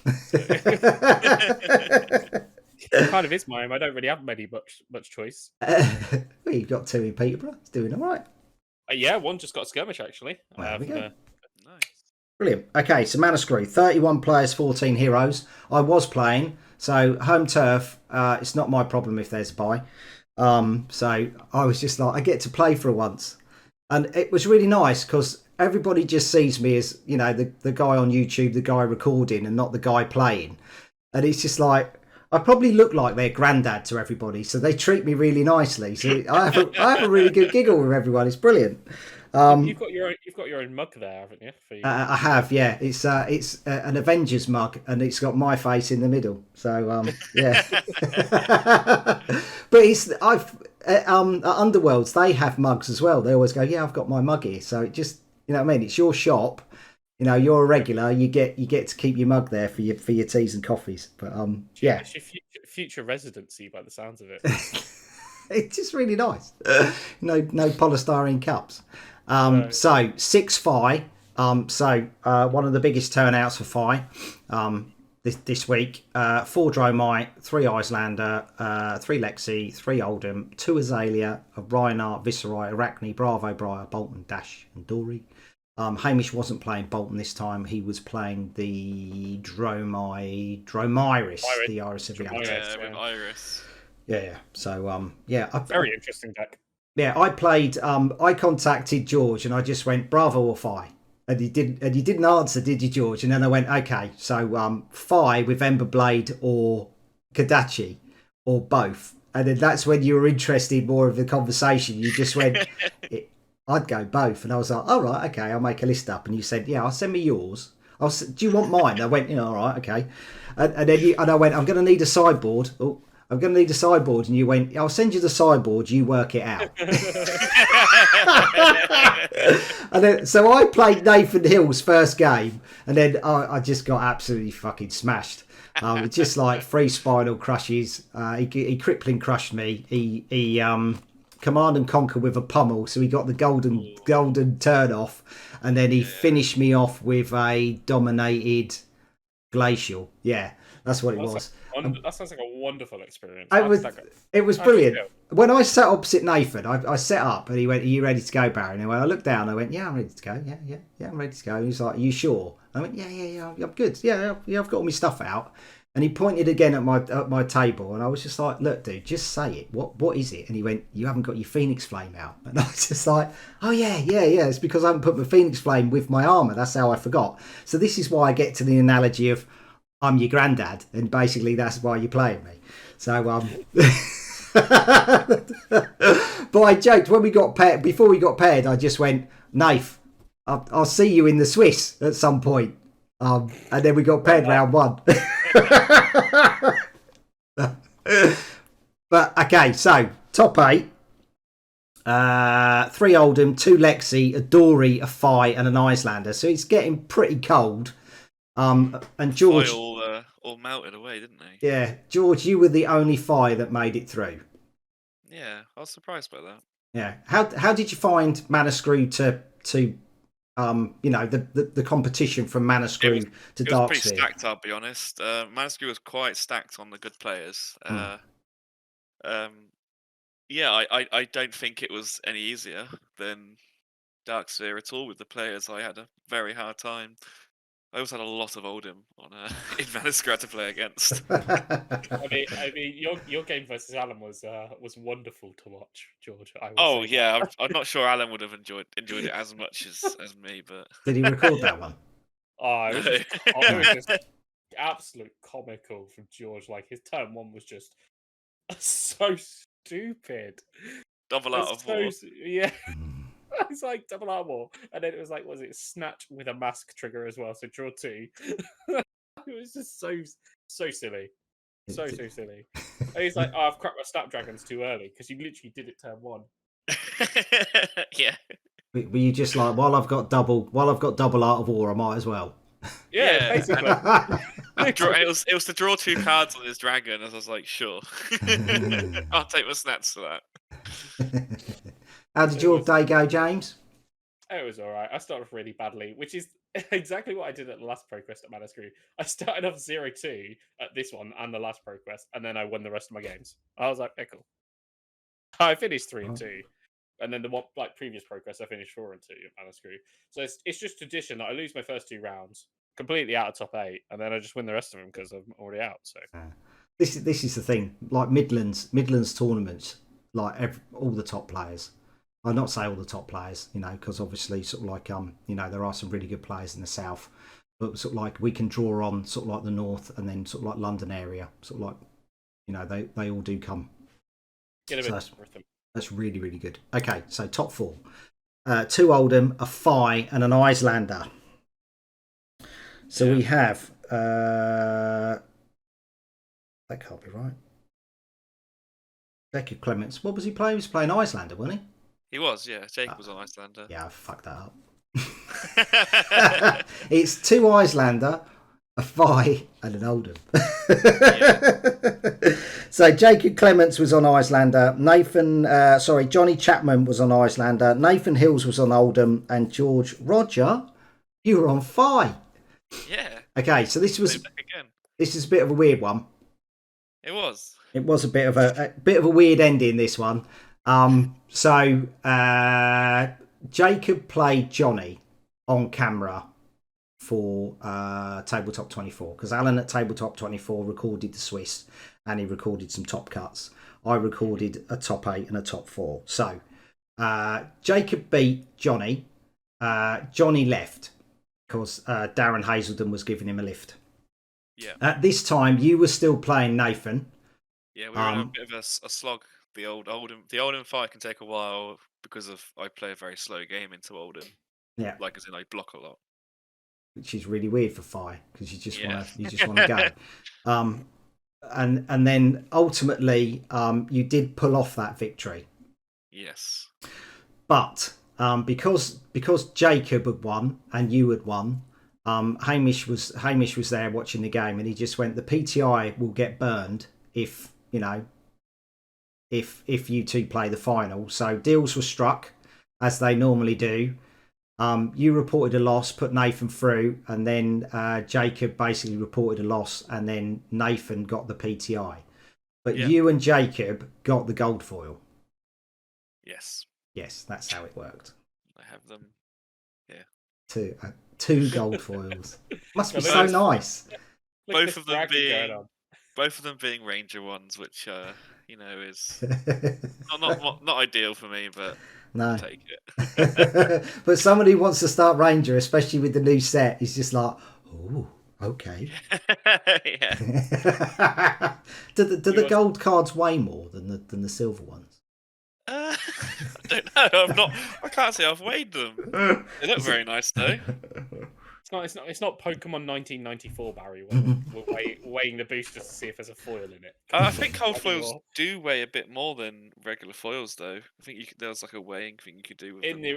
Speaker 2: It kind of is my home. I don't really have much choice.
Speaker 1: Well, you've got 2 in Peterborough. It's doing all right.
Speaker 2: Yeah, one just got a skirmish actually.
Speaker 1: Well, there we go.
Speaker 3: Nice.
Speaker 1: Brilliant. Okay, so Mana Screw, 31 players, 14 heroes. I was playing, so home turf. It's not my problem if there's a bye. So I was just like, I get to play for once, and it was really nice because everybody just sees me as the guy on YouTube, the guy recording, and not the guy playing. And it's just like I probably look like their granddad to everybody, so they treat me really nicely. So I have a really good giggle with everyone. It's brilliant.
Speaker 2: You've got your own mug there, haven't you?
Speaker 1: I have, yeah. It's an Avengers mug, and it's got my face in the middle. So yeah. But at Underworlds they have mugs as well. They always go, yeah, I've got my mug here. So it just what I mean. It's your shop. You're a regular. You get to keep your mug there for your teas and coffees. But yeah,
Speaker 2: it's your future residency by the sounds of it.
Speaker 1: It's just really nice. No polystyrene cups. So 6 Fi. So one of the biggest turnouts for Fi this week. 4 Dromite, 3 Icelander, 3 Lexi, 3 Oldham, 2 Azalea, a Reinhardt, Viserai, Arachne, Bravo, Briar, Bolton, Dash, and Dory. Hamish wasn't playing Bolton this time. He was playing the Dromiris, the Iris of the
Speaker 3: Iris.
Speaker 1: Yeah. So
Speaker 2: very interesting deck.
Speaker 1: Yeah, I played. I contacted George and I just went Bravo or Fi, and he didn't answer, did you, George? And then I went, okay, so Fi with Emberblade or Kodachi or both, and then that's when you were interested more of the conversation. You just went, I'd go both, and I was like, all right, okay, I'll make a list up. And you said, yeah, I'll send me yours. Do you want mine? I went, all right, okay, and then I went, I'm going to need a sideboard. Oh, I'm going to need a sideboard. And you went, I'll send you the sideboard, you work it out. And then, so I played Nathan Hill's first game, and then I just got absolutely fucking smashed. Just like 3 spinal crushes. He crippling crushed me. He command and conquer with a pummel, so he got the golden turn off, and then he finished me off with a dominated glacial. Yeah, that's what it was.
Speaker 2: That sounds like a wonderful experience.
Speaker 1: It was brilliant. When I sat opposite Nathan, I set up and he went, are you ready to go, Barry? And when I looked down, I went, yeah, I'm ready to go. Yeah, I'm ready to go. And he was like, are you sure? I went, yeah, I'm good. Yeah, I've got all my stuff out. And he pointed again at my table, and I was just like, look, dude, just say it. What is it? And he went, you haven't got your Phoenix Flame out. And I was just like, oh, yeah. It's because I haven't put my Phoenix Flame with my armour. That's how I forgot. So this is why I get to the analogy of I'm your granddad, and basically that's why you're playing me. So but I joked when we got paired. Before we got paired, I just went, Nath, I'll see you in the Swiss at some point. And then we got paired round 1. But okay, so top 8. 3 Oldham, 2 Lexi, a Dory, a Fi, and an Icelander. So it's getting pretty cold. And George
Speaker 3: all melted away, didn't they?
Speaker 1: Yeah, George, you were the only Fi that made it through.
Speaker 3: Yeah, I was surprised by that.
Speaker 1: Yeah, how did you find Mana Screw to the competition from Mana Screw to Darksphere?
Speaker 3: It was pretty stacked, I'll be honest. Mana Screw was quite stacked on the good players. Yeah, I don't think it was any easier than Darksphere at all with the players. I had a very hard time. I also had a lot of Oldham on in Mana Screw to play against.
Speaker 2: I mean, your game versus Alan was wonderful to watch, George.
Speaker 3: I'm not sure Alan would have enjoyed it as much as me, but
Speaker 1: did he record that one?
Speaker 2: It was just absolute comical from George. Like his turn 1 was just so stupid.
Speaker 3: Double out of war.
Speaker 2: Yeah. It's like double out of war. And then it was like, was it snatch with a mask trigger as well? So draw 2. It was just so silly. So silly. And he's like, oh, I've cracked my Snapdragons too early because you literally did it turn 1.
Speaker 3: Yeah.
Speaker 1: Were you just like, while I've got double out of war, I might as well?
Speaker 2: Yeah. Basically.
Speaker 3: It was to draw 2 cards on his dragon, as I was like, sure. I'll take my snaps for that.
Speaker 1: How did your day go, James?
Speaker 2: It was all right. I started off really badly, which is exactly what I did at the last ProQuest at Mana Screw. I started off 0-2 at this one and the last ProQuest, and then I won the rest of my games. I was like, cool. I finished 3-2. And then the one like previous progress, I finished 4 and 2 at Manascrew. So it's just tradition that I lose my first 2 rounds completely out of top 8, and then I just win the rest of them because I'm already out. So
Speaker 1: this is the thing. Like Midlands tournaments, like all the top players. I'll not say all the top players, because obviously sort of like there are some really good players in the south, but sort of like we can draw on sort of like the north and then sort of like London area, sort of like they all do come.
Speaker 2: Get a bit worth them.
Speaker 1: That's really, really good. Okay, so top 4. 2 Oldham, a Phi, and an Icelander. So we have... that can't be right. Jacob Clements. What was he playing? He was playing Icelander, wasn't he?
Speaker 3: He was, yeah. Jacob was on Icelander.
Speaker 1: Yeah, I fucked that up. It's 2 Icelander, a Phi, and an Oldham. So Jacob Clements was on Icelander. Johnny Chapman was on Icelander. Nathan Hills was on Oldham, and George Rodger, you were on Phi.
Speaker 3: Yeah.
Speaker 1: Okay, so this is a bit of a weird one.
Speaker 3: It was.
Speaker 1: It was a bit of a weird ending. This one. So Jacob played Johnny on camera for Tabletop 24 because Alan at Tabletop 24 recorded the Swiss and he recorded some top cuts. I recorded a top 8 and a top 4. So Jacob beat Johnny. Johnny left because Darren Hazelden was giving him a lift.
Speaker 3: Yeah.
Speaker 1: At this time, you were still playing Nathan.
Speaker 3: Yeah, we were in a bit of a slog. The Oldham fight can take a while because I play a very slow game into Oldham.
Speaker 1: Yeah.
Speaker 3: Like as in I block a lot.
Speaker 1: Which is really weird for Phi because you just want to go. And then ultimately you did pull off that victory.
Speaker 3: Yes.
Speaker 1: But because Jacob had won and you had won, Hamish was there watching the game and he just went, the PTI will get burned if you two play the final. So deals were struck as they normally do. You reported a loss, put Nathan through, and then Jacob basically reported a loss, and then Nathan got the PTI. But you and Jacob got the gold foil.
Speaker 3: Yes.
Speaker 1: Yes, that's how it worked.
Speaker 3: I have them. Yeah.
Speaker 1: Two gold foils. Must be so nice.
Speaker 3: Both of them being Ranger ones, which is not ideal for me, but
Speaker 1: no.
Speaker 3: I'll take it.
Speaker 1: But somebody who wants to start Ranger, especially with the new set, is just like, oh, okay.
Speaker 3: Yeah.
Speaker 1: do the gold cards weigh more than the silver ones?
Speaker 3: I don't know. I can't say I've weighed them. They look very nice though.
Speaker 2: It's not Pokemon 1994, Barry. We're weighing the boosters to see if there's a foil in it.
Speaker 3: I think gold foils do weigh a bit more than regular foils, though. I think there's like a weighing thing you could do with
Speaker 2: in the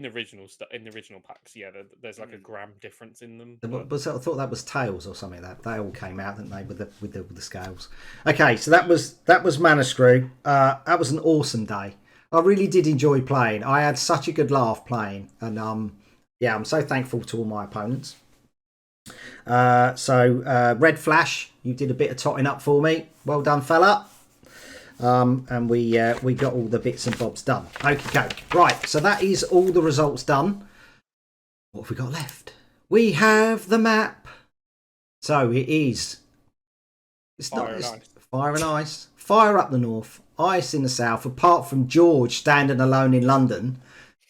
Speaker 2: original packs. Yeah, there's like a gram difference in them.
Speaker 1: I thought that was Tails or something. That they all came out, didn't they, with the scales? Okay, so that was Manascrew. That was an awesome day. I really did enjoy playing. I had such a good laugh playing, and yeah, I'm so thankful to all my opponents. So Red Flash, you did a bit of totting up for me. Well done, fella. And we got all the bits and bobs done. Okay, right. So that is all the results done. What have we got left? We have the map. So it is. It's
Speaker 2: fire
Speaker 1: not
Speaker 2: and ice.
Speaker 1: Fire and ice. Fire up the north, ice in the south. Apart from George standing alone in London,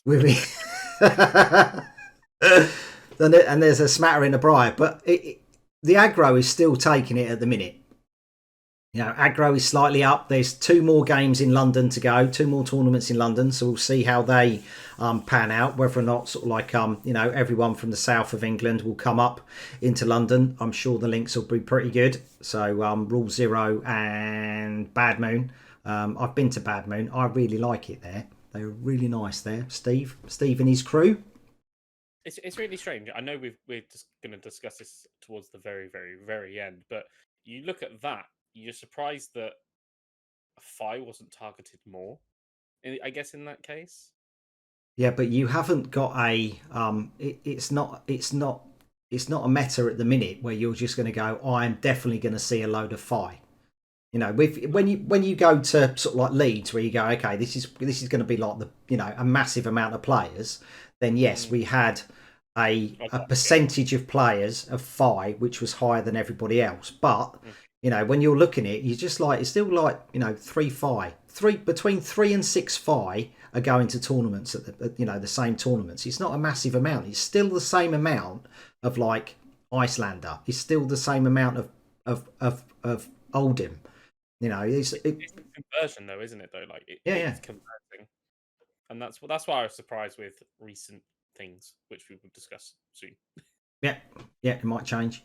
Speaker 1: with and there's a smattering of Briar, but the aggro is still taking it at the minute. Aggro is slightly up. There's 2 more games in London to go, 2 more tournaments in London, so we'll see how they pan out, whether or not sort of like everyone from the south of England will come up into London. I'm sure the links will be pretty good. So Rule Zero and Bad Moon. I've been to Bad Moon. I really like it there. They're really nice there. Steve and his crew.
Speaker 2: It's really strange. I know we're just going to discuss this towards the very, very, very end, but you look at that, you're surprised that Phi wasn't targeted more. I guess in that case.
Speaker 1: Yeah, but you haven't got a. It's not a meta at the minute where you're just going to go, I'm definitely going to see a load of Phi. You know, when you go to sort of like Leeds, where you go, okay, this is going to be like a massive amount of players. Then yes, we had a percentage of players of 5, which was higher than everybody else. But when you're looking at it, you're just like, it's still like 3-5, between 3 and 6-5 are going to tournaments at the same tournaments. It's not a massive amount. It's still the same amount of like Icelander. It's still the same amount of Oldham. It's
Speaker 2: a conversion though, isn't it? Though, like it's converting, and that's why I was surprised with recent things, which we will discuss soon.
Speaker 1: Yeah, it might change.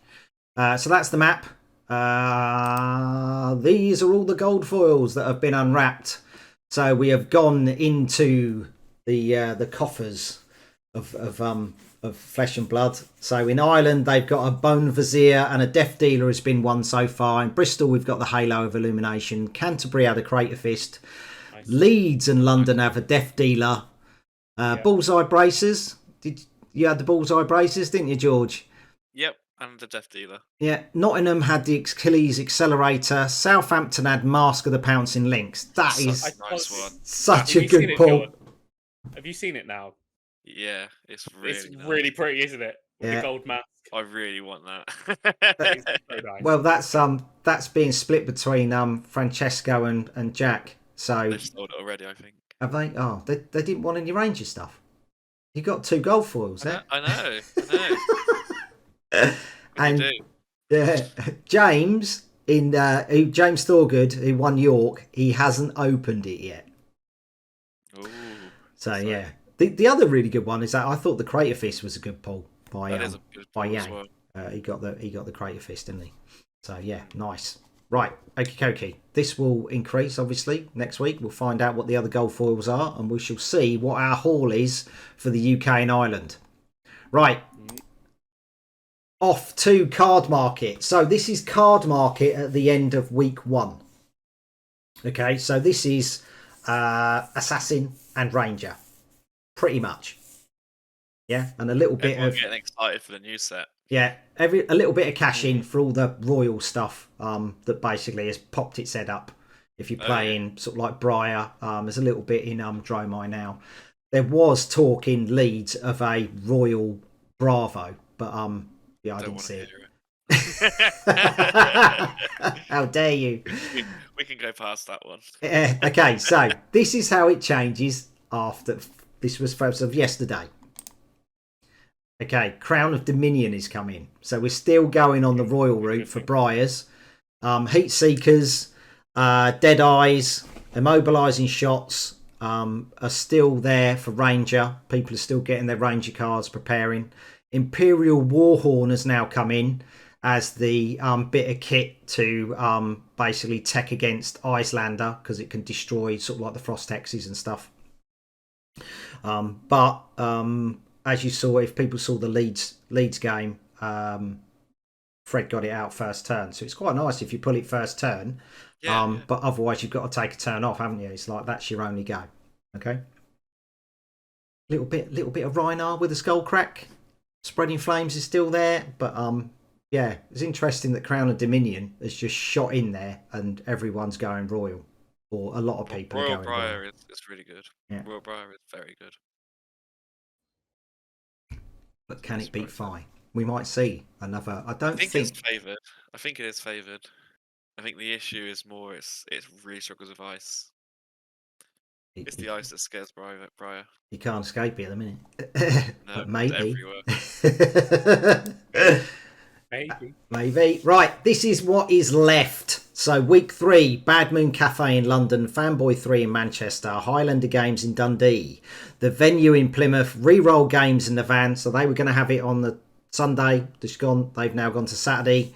Speaker 1: So that's the map. These are all the gold foils that have been unwrapped. So we have gone into the coffers of Flesh and Blood. So in Ireland, they've got a Bone Vizier and a Death Dealer has been won so far. In Bristol, we've got the Halo of Illumination. Canterbury had a Crater Fist. Nice. Leeds and London have a Death Dealer. Bullseye Bracers. You had the Bullseye Bracers, didn't you, George?
Speaker 3: Yep, and the Death Dealer.
Speaker 1: Yeah, Nottingham had the Achilles Accelerator. Southampton had Mask of the Pouncing Lynx. That is
Speaker 3: a nice one.
Speaker 1: Such a good pull.
Speaker 2: Have you seen it now?
Speaker 3: Yeah, it's
Speaker 2: really pretty, isn't it? With the gold mask.
Speaker 3: I really want that.
Speaker 2: That is so nice.
Speaker 1: Well, that's being split between Francesco and Jack. So
Speaker 3: they've sold it already, I think.
Speaker 1: Have they? Oh, they didn't want any Ranger stuff. You got 2 gold foils there.
Speaker 3: I know.
Speaker 1: And James James Thorgood, who won York, he hasn't opened it yet.
Speaker 3: Ooh,
Speaker 1: so yeah. The other really good one is that I thought the Crater Fist was a good pull by Yang.
Speaker 3: Well.
Speaker 1: He got the Crater Fist, didn't he? So yeah, nice. Right, okie dokie. This will increase obviously next week. We'll find out what the other gold foils are, and we shall see what our haul is for the UK and Ireland. Right. Off to card market. So this is card market at the end of week 1. Okay, so this is Assassin and Ranger. Pretty much, yeah, and a little bit of
Speaker 3: getting excited for the new set.
Speaker 1: Yeah, a little bit of cash in for all the royal stuff that basically has popped its head up. If you're playing sort of like Briar, there's a little bit in Dromai now. There was talk in Leeds of a royal Bravo, but I didn't see it. How dare you?
Speaker 3: We can go past that one.
Speaker 1: Okay, so this is how it changes after. This was first of yesterday. Okay, Crown of Dominion is coming. So we're still going on the royal route for Briars. Heat Seekers, Dead Eyes, Immobilising Shots are still there for Ranger. People are still getting their Ranger cards preparing. Imperial Warhorn has now come in as the bit of kit to basically tech against Icelander because it can destroy sort of like the Frost Hexes and stuff. But as you saw, if people saw the Leeds game, Fred got it out first turn, so it's quite nice if you pull it first turn. But otherwise, you've got to take a turn off, haven't you? It's like that's your only go. Okay. Little bit of Rhinar with a skull crack. Spreading Flames is still there, but yeah, it's interesting that Crown of Dominion has just shot in there, and everyone's going royal. Or a lot of people
Speaker 3: Royal
Speaker 1: are going
Speaker 3: Briar is really good.
Speaker 1: Yeah.
Speaker 3: Royal Briar is very good.
Speaker 1: But can it beat Fi? We might see another. I think
Speaker 3: it's favoured. I think it is favoured. I think the issue is more it really struggles with ice. It's the ice that scares Briar.
Speaker 1: You can't escape it at the minute.
Speaker 3: No,
Speaker 1: but maybe. Maybe. Right, this is what is left. So week 3, Bad Moon Cafe in London, Fanboy 3 in Manchester, Highlander Games in Dundee, the venue in Plymouth, Reroll Games in the van. So they were going to have it on the Sunday. They've now gone to Saturday.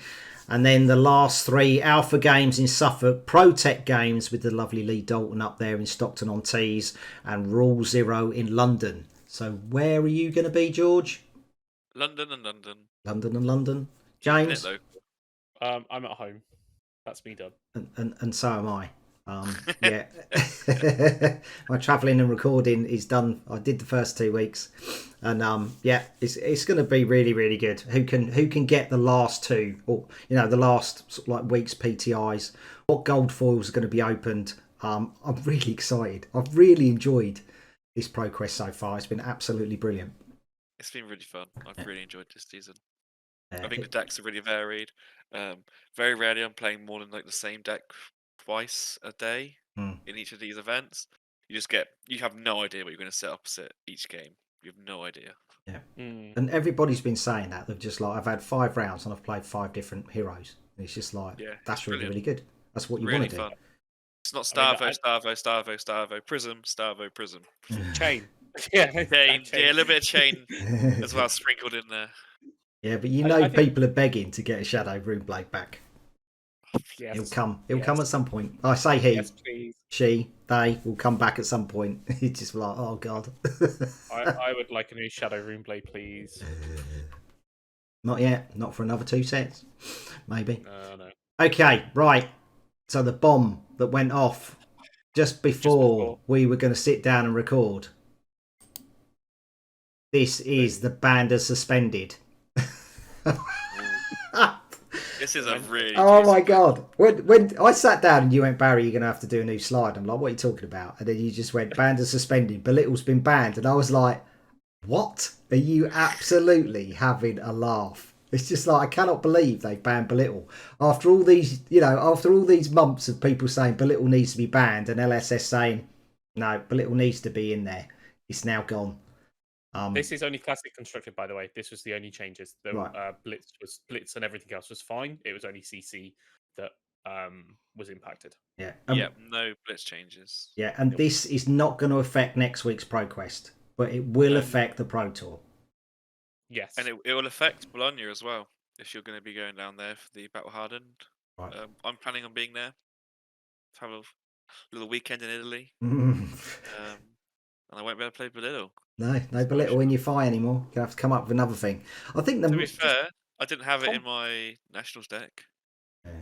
Speaker 1: And then the last 3, Alpha Games in Suffolk, Protect Games with the lovely Lee Dalton up there in Stockton-on-Tees, and Rule Zero in London. So where are you going to be, George?
Speaker 3: London and London.
Speaker 1: London and London. James?
Speaker 2: I'm at home. That's me done.
Speaker 1: And so am I. Yeah, my travelling and recording is done. I did the first 2 weeks, and yeah, it's going to be really, really good. Who can get the last two, or the last sort of like week's PTIs? What gold foils are going to be opened? I'm really excited. I've really enjoyed this ProQuest so far. It's been absolutely brilliant.
Speaker 3: It's been really fun. I've really enjoyed this season. I
Speaker 1: Uh,
Speaker 3: think the decks are really varied. Very rarely I'm playing more than like the same deck twice a day
Speaker 1: Mm.
Speaker 3: in each of these events. You have no idea what you're going to set opposite each game. You have no idea.
Speaker 1: Yeah,
Speaker 2: Mm.
Speaker 1: and everybody's been saying that. They've just like, I've had 5 rounds and I've played 5 different heroes. And it's just like,
Speaker 3: Yeah,
Speaker 1: that's
Speaker 3: it's
Speaker 1: really,
Speaker 3: brilliant.
Speaker 1: really good. That's what you
Speaker 3: Really
Speaker 1: want to
Speaker 3: fun. It's not
Speaker 2: I mean,
Speaker 3: Starvo, Prism,
Speaker 1: do.
Speaker 2: chain. Yeah,
Speaker 3: chain.
Speaker 2: chain.
Speaker 3: Yeah, a little bit of chain as well sprinkled in there.
Speaker 1: Yeah, but
Speaker 2: I think...
Speaker 1: people are begging to get a Shadow Runeblade back.
Speaker 2: Yes.
Speaker 1: It'll come. It'll
Speaker 2: Yes.
Speaker 1: come at some point. I say he,
Speaker 2: Yes, please.
Speaker 1: she, they will come back at some point. It's just like, oh god.
Speaker 2: I would like a new Shadow Runeblade, please.
Speaker 1: Not yet. Not for another 2 sets. Maybe.
Speaker 2: No.
Speaker 1: Okay, right. So the bomb that went off just before we were going to sit down and record. This is the band are suspended.
Speaker 3: This is a really.
Speaker 1: Oh my god! When I sat down and you went, Barry, you're gonna have to do a new slide. I'm like, what are you talking about? And then you just went, band are suspended. Belittle's been banned, and I was like, what? Are you absolutely having a laugh? It's just like, I cannot believe they banned Belittle after all these, after all these months of people saying Belittle needs to be banned, and LSS saying no, Belittle needs to be in there. It's now gone.
Speaker 2: This is only classic constructed, by the way. This was the only changes. The
Speaker 1: Right.
Speaker 2: Blitz and everything else was fine. It was only CC that was impacted.
Speaker 1: Yeah.
Speaker 3: Yeah, no blitz changes.
Speaker 1: Yeah, and this is not going to affect next week's ProQuest, but it will affect the Pro Tour.
Speaker 2: Yes.
Speaker 3: And it will affect Bologna as well, if you're going to be going down there for the Battle Hardened.
Speaker 1: Right.
Speaker 3: I'm planning on being there. Have a little weekend in Italy. And I won't be able to play Belittle.
Speaker 1: No Belittle in your fire anymore. You have to come up with another thing. I think
Speaker 3: To be fair, I didn't have it in my Nationals deck.
Speaker 1: Yeah.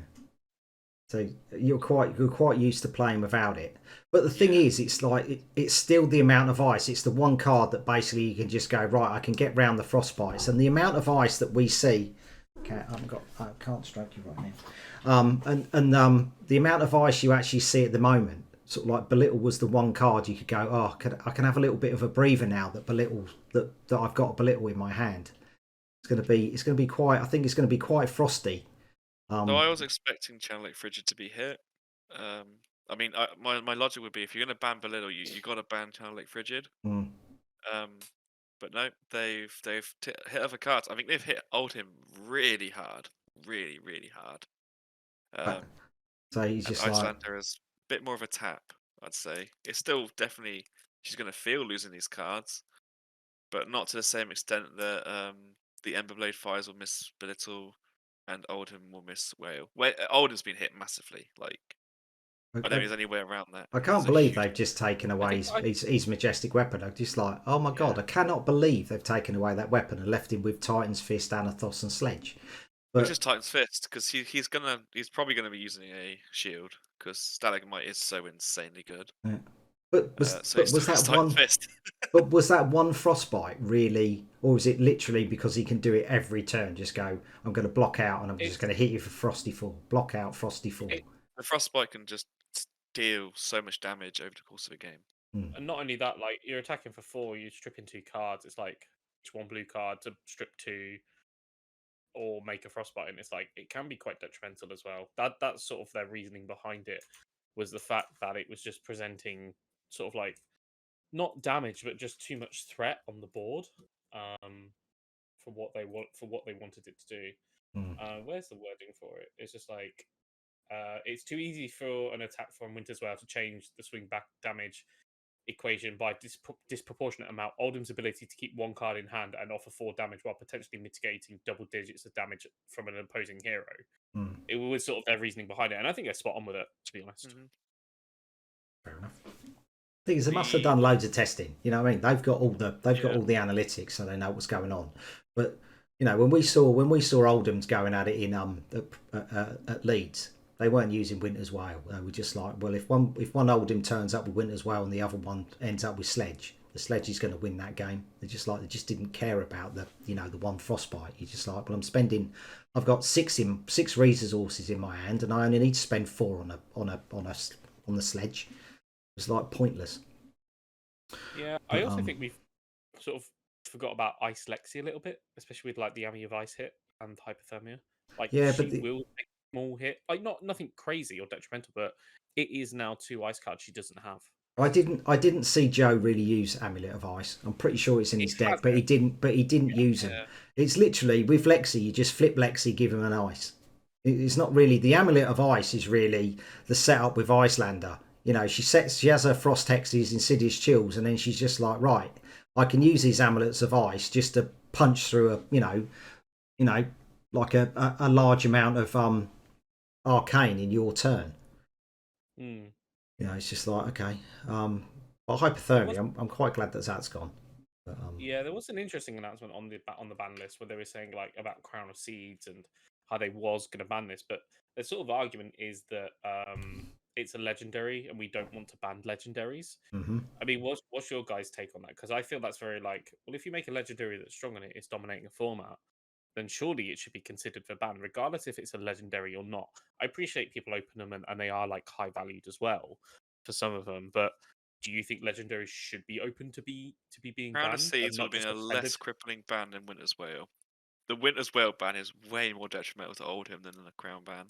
Speaker 1: So you're quite used to playing without it. But the thing is, it's like it's still the amount of ice. It's the one card that basically you can just go, right, I can get round the frostbites, and the amount of ice that we see. Okay, I can't stroke you right now. And the amount of ice you actually see at the moment, sort of like Belittle was the one card you could go, oh, I can have a little bit of a breather now that Belittle that I've got a Belittle in my hand. It's going to be quite. I think it's going to be quite frosty.
Speaker 3: So I was expecting Channel Lake Frigid to be hit. I mean, my logic would be, if you're going to ban Belittle, you got to ban Channel Lake Frigid.
Speaker 1: Mm.
Speaker 3: But no, they've hit other cards. I think they've hit Oldhim really hard, really hard.
Speaker 1: So he's just
Speaker 3: Icelander is a bit more of a tap, I'd say. It's still definitely, she's going to feel losing these cards, but not to the same extent that the Emberblade Fires will miss Belittle and Oldhim will miss Whale. Oldham's been hit massively. Like, I don't think there's any way around that.
Speaker 1: I can't believe they've just taken away his majestic weapon. I'm just like, oh my god, I cannot believe they've taken away that weapon and left him with Titan's Fist, Anathos, and Sledge.
Speaker 3: But just Titan's Fist, because he's probably gonna be using a shield, because Stalagmite is so insanely good.
Speaker 1: Yeah. But was that one?
Speaker 3: Fist.
Speaker 1: But was that one frostbite really, or was it literally because he can do it every turn? Just go, I'm going to block out, and I'm just going to hit you for Frosty Fall. Block out, Frosty Fall.
Speaker 3: The frostbite can just deal so much damage over the course of a game.
Speaker 2: And not only that, like, you're attacking for 4, you strip in 2 cards. It's like just 1 blue card to strip 2 or make a frostbite, and it's like it can be quite detrimental as well. That's sort of their reasoning behind it, was the fact that it was just presenting sort of like not damage but just too much threat on the board for what they wanted it to do. Where's the wording for it? It's just like it's too easy for an attack from Winter's Wail to change the swing back damage equation by disproportionate amount. Oldham's ability to keep 1 card in hand and offer 4 damage while potentially mitigating double digits of damage from an opposing hero. It was sort of their reasoning behind it, and I think they're spot on with it, to be honest.
Speaker 1: Fair enough. Things, they must have done loads of testing. You know what I mean? They've got all the analytics, so they know what's going on. But when we saw Oldham's going at it in at Leeds, They weren't using Winter's Whale. They were just like, well, if one Oldhim turns up with Winter's Whale and the other one ends up with Sledge, the Sledge is going to win that game. They just didn't care about the one Frostbite. You're just like, well, I've got six resources in my hand, and I only need to spend 4 on the Sledge. It's like pointless.
Speaker 2: Yeah, I also think we've sort of forgot about Ice Lexi a little bit, especially with like the Ami of Ice hit and Hypothermia. Like,
Speaker 1: yeah,
Speaker 2: she will take a small hit, like nothing crazy or detrimental, but it is now 2 ice cards she doesn't have.
Speaker 1: I didn't see Joe really use Amulet of Ice. I'm pretty sure it's in his deck, but he didn't use them. It's literally with Lexi, you just flip Lexi, give him an ice. It's not really the Amulet of Ice. Is really the setup with Icelander. She has her Frost Hexes, Insidious Chills, and then she's just like, right, I can use these Amulets of Ice just to punch through like a large amount of arcane in your turn. It's just like, okay. But Hypothermia, I'm quite glad that's gone. But,
Speaker 2: yeah, there was an interesting announcement on the ban list where they were saying like about Crown of Seeds and how they was going to ban this, but the sort of argument is that it's a legendary and we don't want to ban legendaries. I mean, what's your guys' take on that? Because I feel that's very like, well, if you make a legendary that's strong and it's dominating a format, then surely it should be considered for ban, regardless if it's a legendary or not. I appreciate people open them and they are like high valued as well for some of them, but do you think legendaries should be open to be being
Speaker 3: Crown
Speaker 2: banned?
Speaker 3: of Seeds would have been a less crippling ban than Winter's Whale. The Winter's Whale ban is way more detrimental to Oldhim than the Crown ban.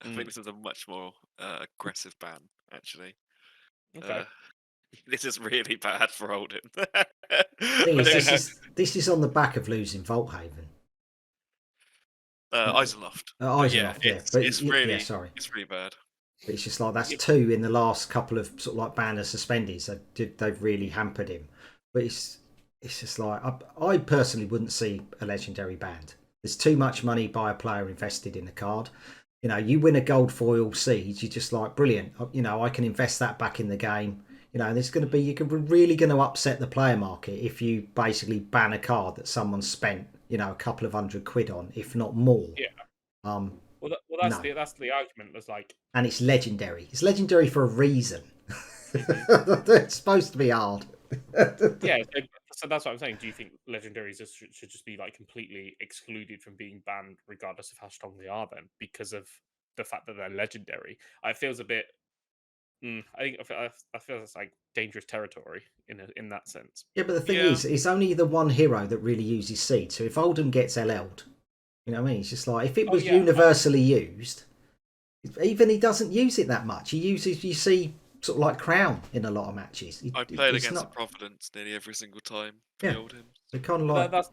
Speaker 3: I think this is a much more aggressive ban, actually.
Speaker 2: Okay.
Speaker 3: This is really bad for Oldhim.
Speaker 1: This is on the back of losing Volthaven.
Speaker 3: Eisenloft.
Speaker 1: Eisenloft, yeah.
Speaker 3: It's really bad.
Speaker 1: But it's just like that's 2 in the last couple of sort of like banner suspended. So they've really hampered him. But it's just like I personally wouldn't see a legendary banned. There's too much money by a player invested in a card. You win a gold foil Siege, you're just like brilliant. I can invest that back in the game. There's going to be you're really going to upset the player market if you basically ban a card that someone spent a couple of £100 on, if not more.
Speaker 2: Yeah. That's the argument. Was like,
Speaker 1: and it's legendary. It's legendary for a reason. It's supposed to be hard.
Speaker 2: Yeah, so that's what I'm saying. Do you think legendaries should just be like completely excluded from being banned, regardless of how strong they are, then, because of the fact that they're legendary? It feels a bit. I feel it's like dangerous territory in that sense.
Speaker 1: Yeah, but the thing is, it's only the one hero that really uses Seed. So if Oldhim gets LL'd, you know what I mean? It's just like if it was universally used, even he doesn't use it that much. He uses, you see, sort of like Crown in a lot of matches.
Speaker 3: I played against Providence nearly every single time.
Speaker 1: Yeah, they're kind of like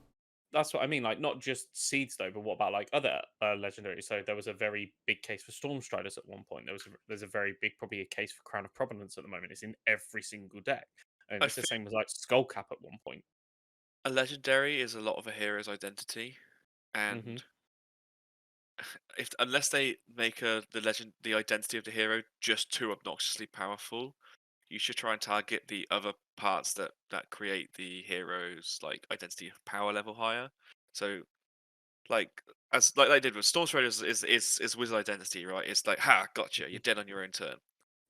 Speaker 2: that's what I mean. Like, not just Seeds though, but what about like other legendaries? So there was a very big case for Stormstriders at one point. There's a very big, probably a case for Crown of Providence at the moment. It's in every single deck, and it's the same as like Skullcap at one point.
Speaker 3: A legendary is a lot of a hero's identity, and unless they make the identity of the hero just too obnoxiously powerful, you should try and target the other parts that create the hero's like identity power level higher. So, like they did with Stormstriders is Wizard identity, right? It's like, ha, gotcha, you're dead on your own turn.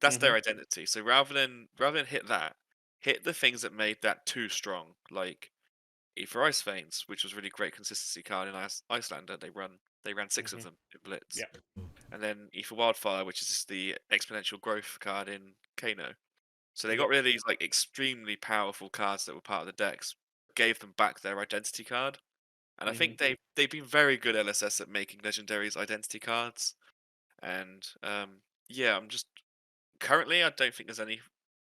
Speaker 3: That's their identity. So rather than hit that, hit the things that made that too strong, like Aether Ice Veins, which was really great consistency card in Icelander. They ran 6 of them in Blitz.
Speaker 2: Yeah.
Speaker 3: And then Aether Wildfire, which is the exponential growth card in Kano. So they got rid of these like extremely powerful cards that were part of the decks, gave them back their identity card. And I think they've been very good LSS at making legendaries identity cards. And I'm just currently I don't think there's any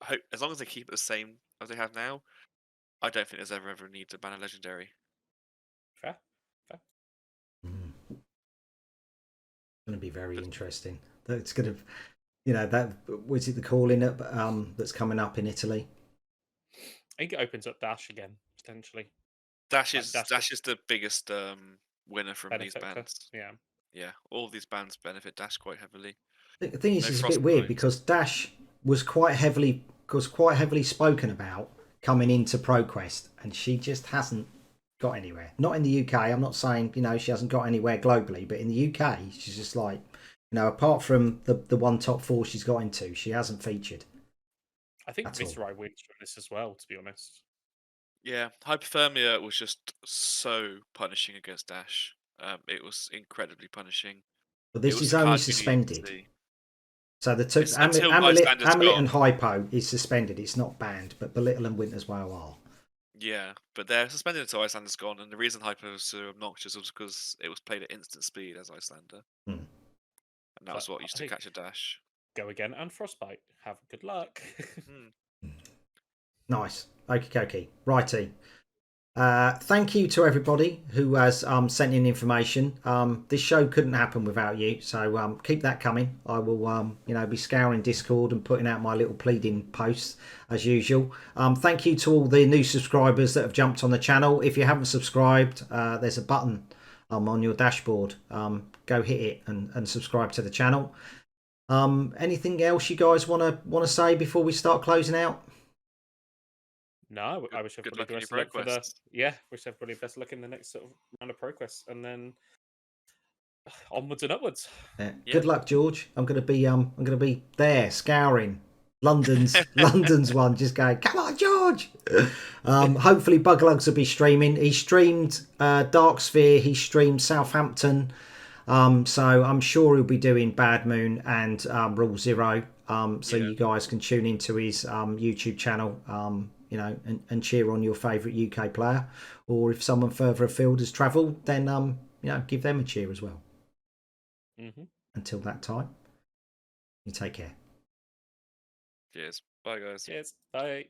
Speaker 3: hope as long as they keep it the same as they have now. I don't think there's ever a need to ban a legendary.
Speaker 2: Fair.
Speaker 1: It's going to be very interesting. It's going to, that was it the calling that's coming up in Italy.
Speaker 2: I think it opens up Dash again potentially.
Speaker 3: Dash is the biggest winner from these bans. Yeah. All of these bans benefit Dash quite heavily.
Speaker 1: The thing is, it's a bit weird because Dash was quite heavily spoken about coming into ProQuest, and she just hasn't got anywhere. Not in the UK. I'm not saying she hasn't got anywhere globally, but in the UK, she's just like You know, apart from the one top 4 she's got into, she hasn't featured.
Speaker 2: I think
Speaker 1: That's all.
Speaker 2: Viserai wins from this as well, to be honest.
Speaker 3: Yeah, hypothermia was just so punishing against Dash. It was incredibly punishing.
Speaker 1: But
Speaker 3: It
Speaker 1: this
Speaker 3: was
Speaker 1: is
Speaker 3: the
Speaker 1: only
Speaker 3: card you needed to
Speaker 1: suspended.
Speaker 3: see.
Speaker 1: So the two
Speaker 3: It's until
Speaker 1: Amulet
Speaker 3: Icelander's gone.
Speaker 1: and Hypo is suspended. It's not banned, but Belittle and Winter's Wail are.
Speaker 3: Yeah, but they're suspended until Icelander's gone, and the reason Hypo was so obnoxious was because it was played at instant speed as Icelander.
Speaker 1: Hmm.
Speaker 3: And that was what used to catch a Dash.
Speaker 2: Go again and Frostbite. Have good luck.
Speaker 1: Nice. Okie dokie. Righty. Thank you to everybody who has sent in information. This show couldn't happen without you, so keep that coming. I will, be scouring Discord and putting out my little pleading posts as usual. Thank you to all the new subscribers that have jumped on the channel. If you haven't subscribed, there's a button on your dashboard. Go hit it and subscribe to the channel. Anything else you guys want to say before we start closing out?
Speaker 2: No, I wish everybody the best of luck for the wish everybody best of luck in the next sort of round of ProQuest, and then onwards and upwards.
Speaker 1: Good luck, George. I'm gonna be there scouring London's one, just going, come on, George. Hopefully Buglugs will be streaming. He streamed Dark Sphere, he streamed Southampton, so I'm sure he'll be doing Bad Moon and Rule Zero. You guys can tune into his YouTube channel, and cheer on your favourite UK player. Or if someone further afield has travelled, then give them a cheer as well. Until that time, you take care.
Speaker 3: Cheers. Bye, guys.
Speaker 2: Cheers. Bye.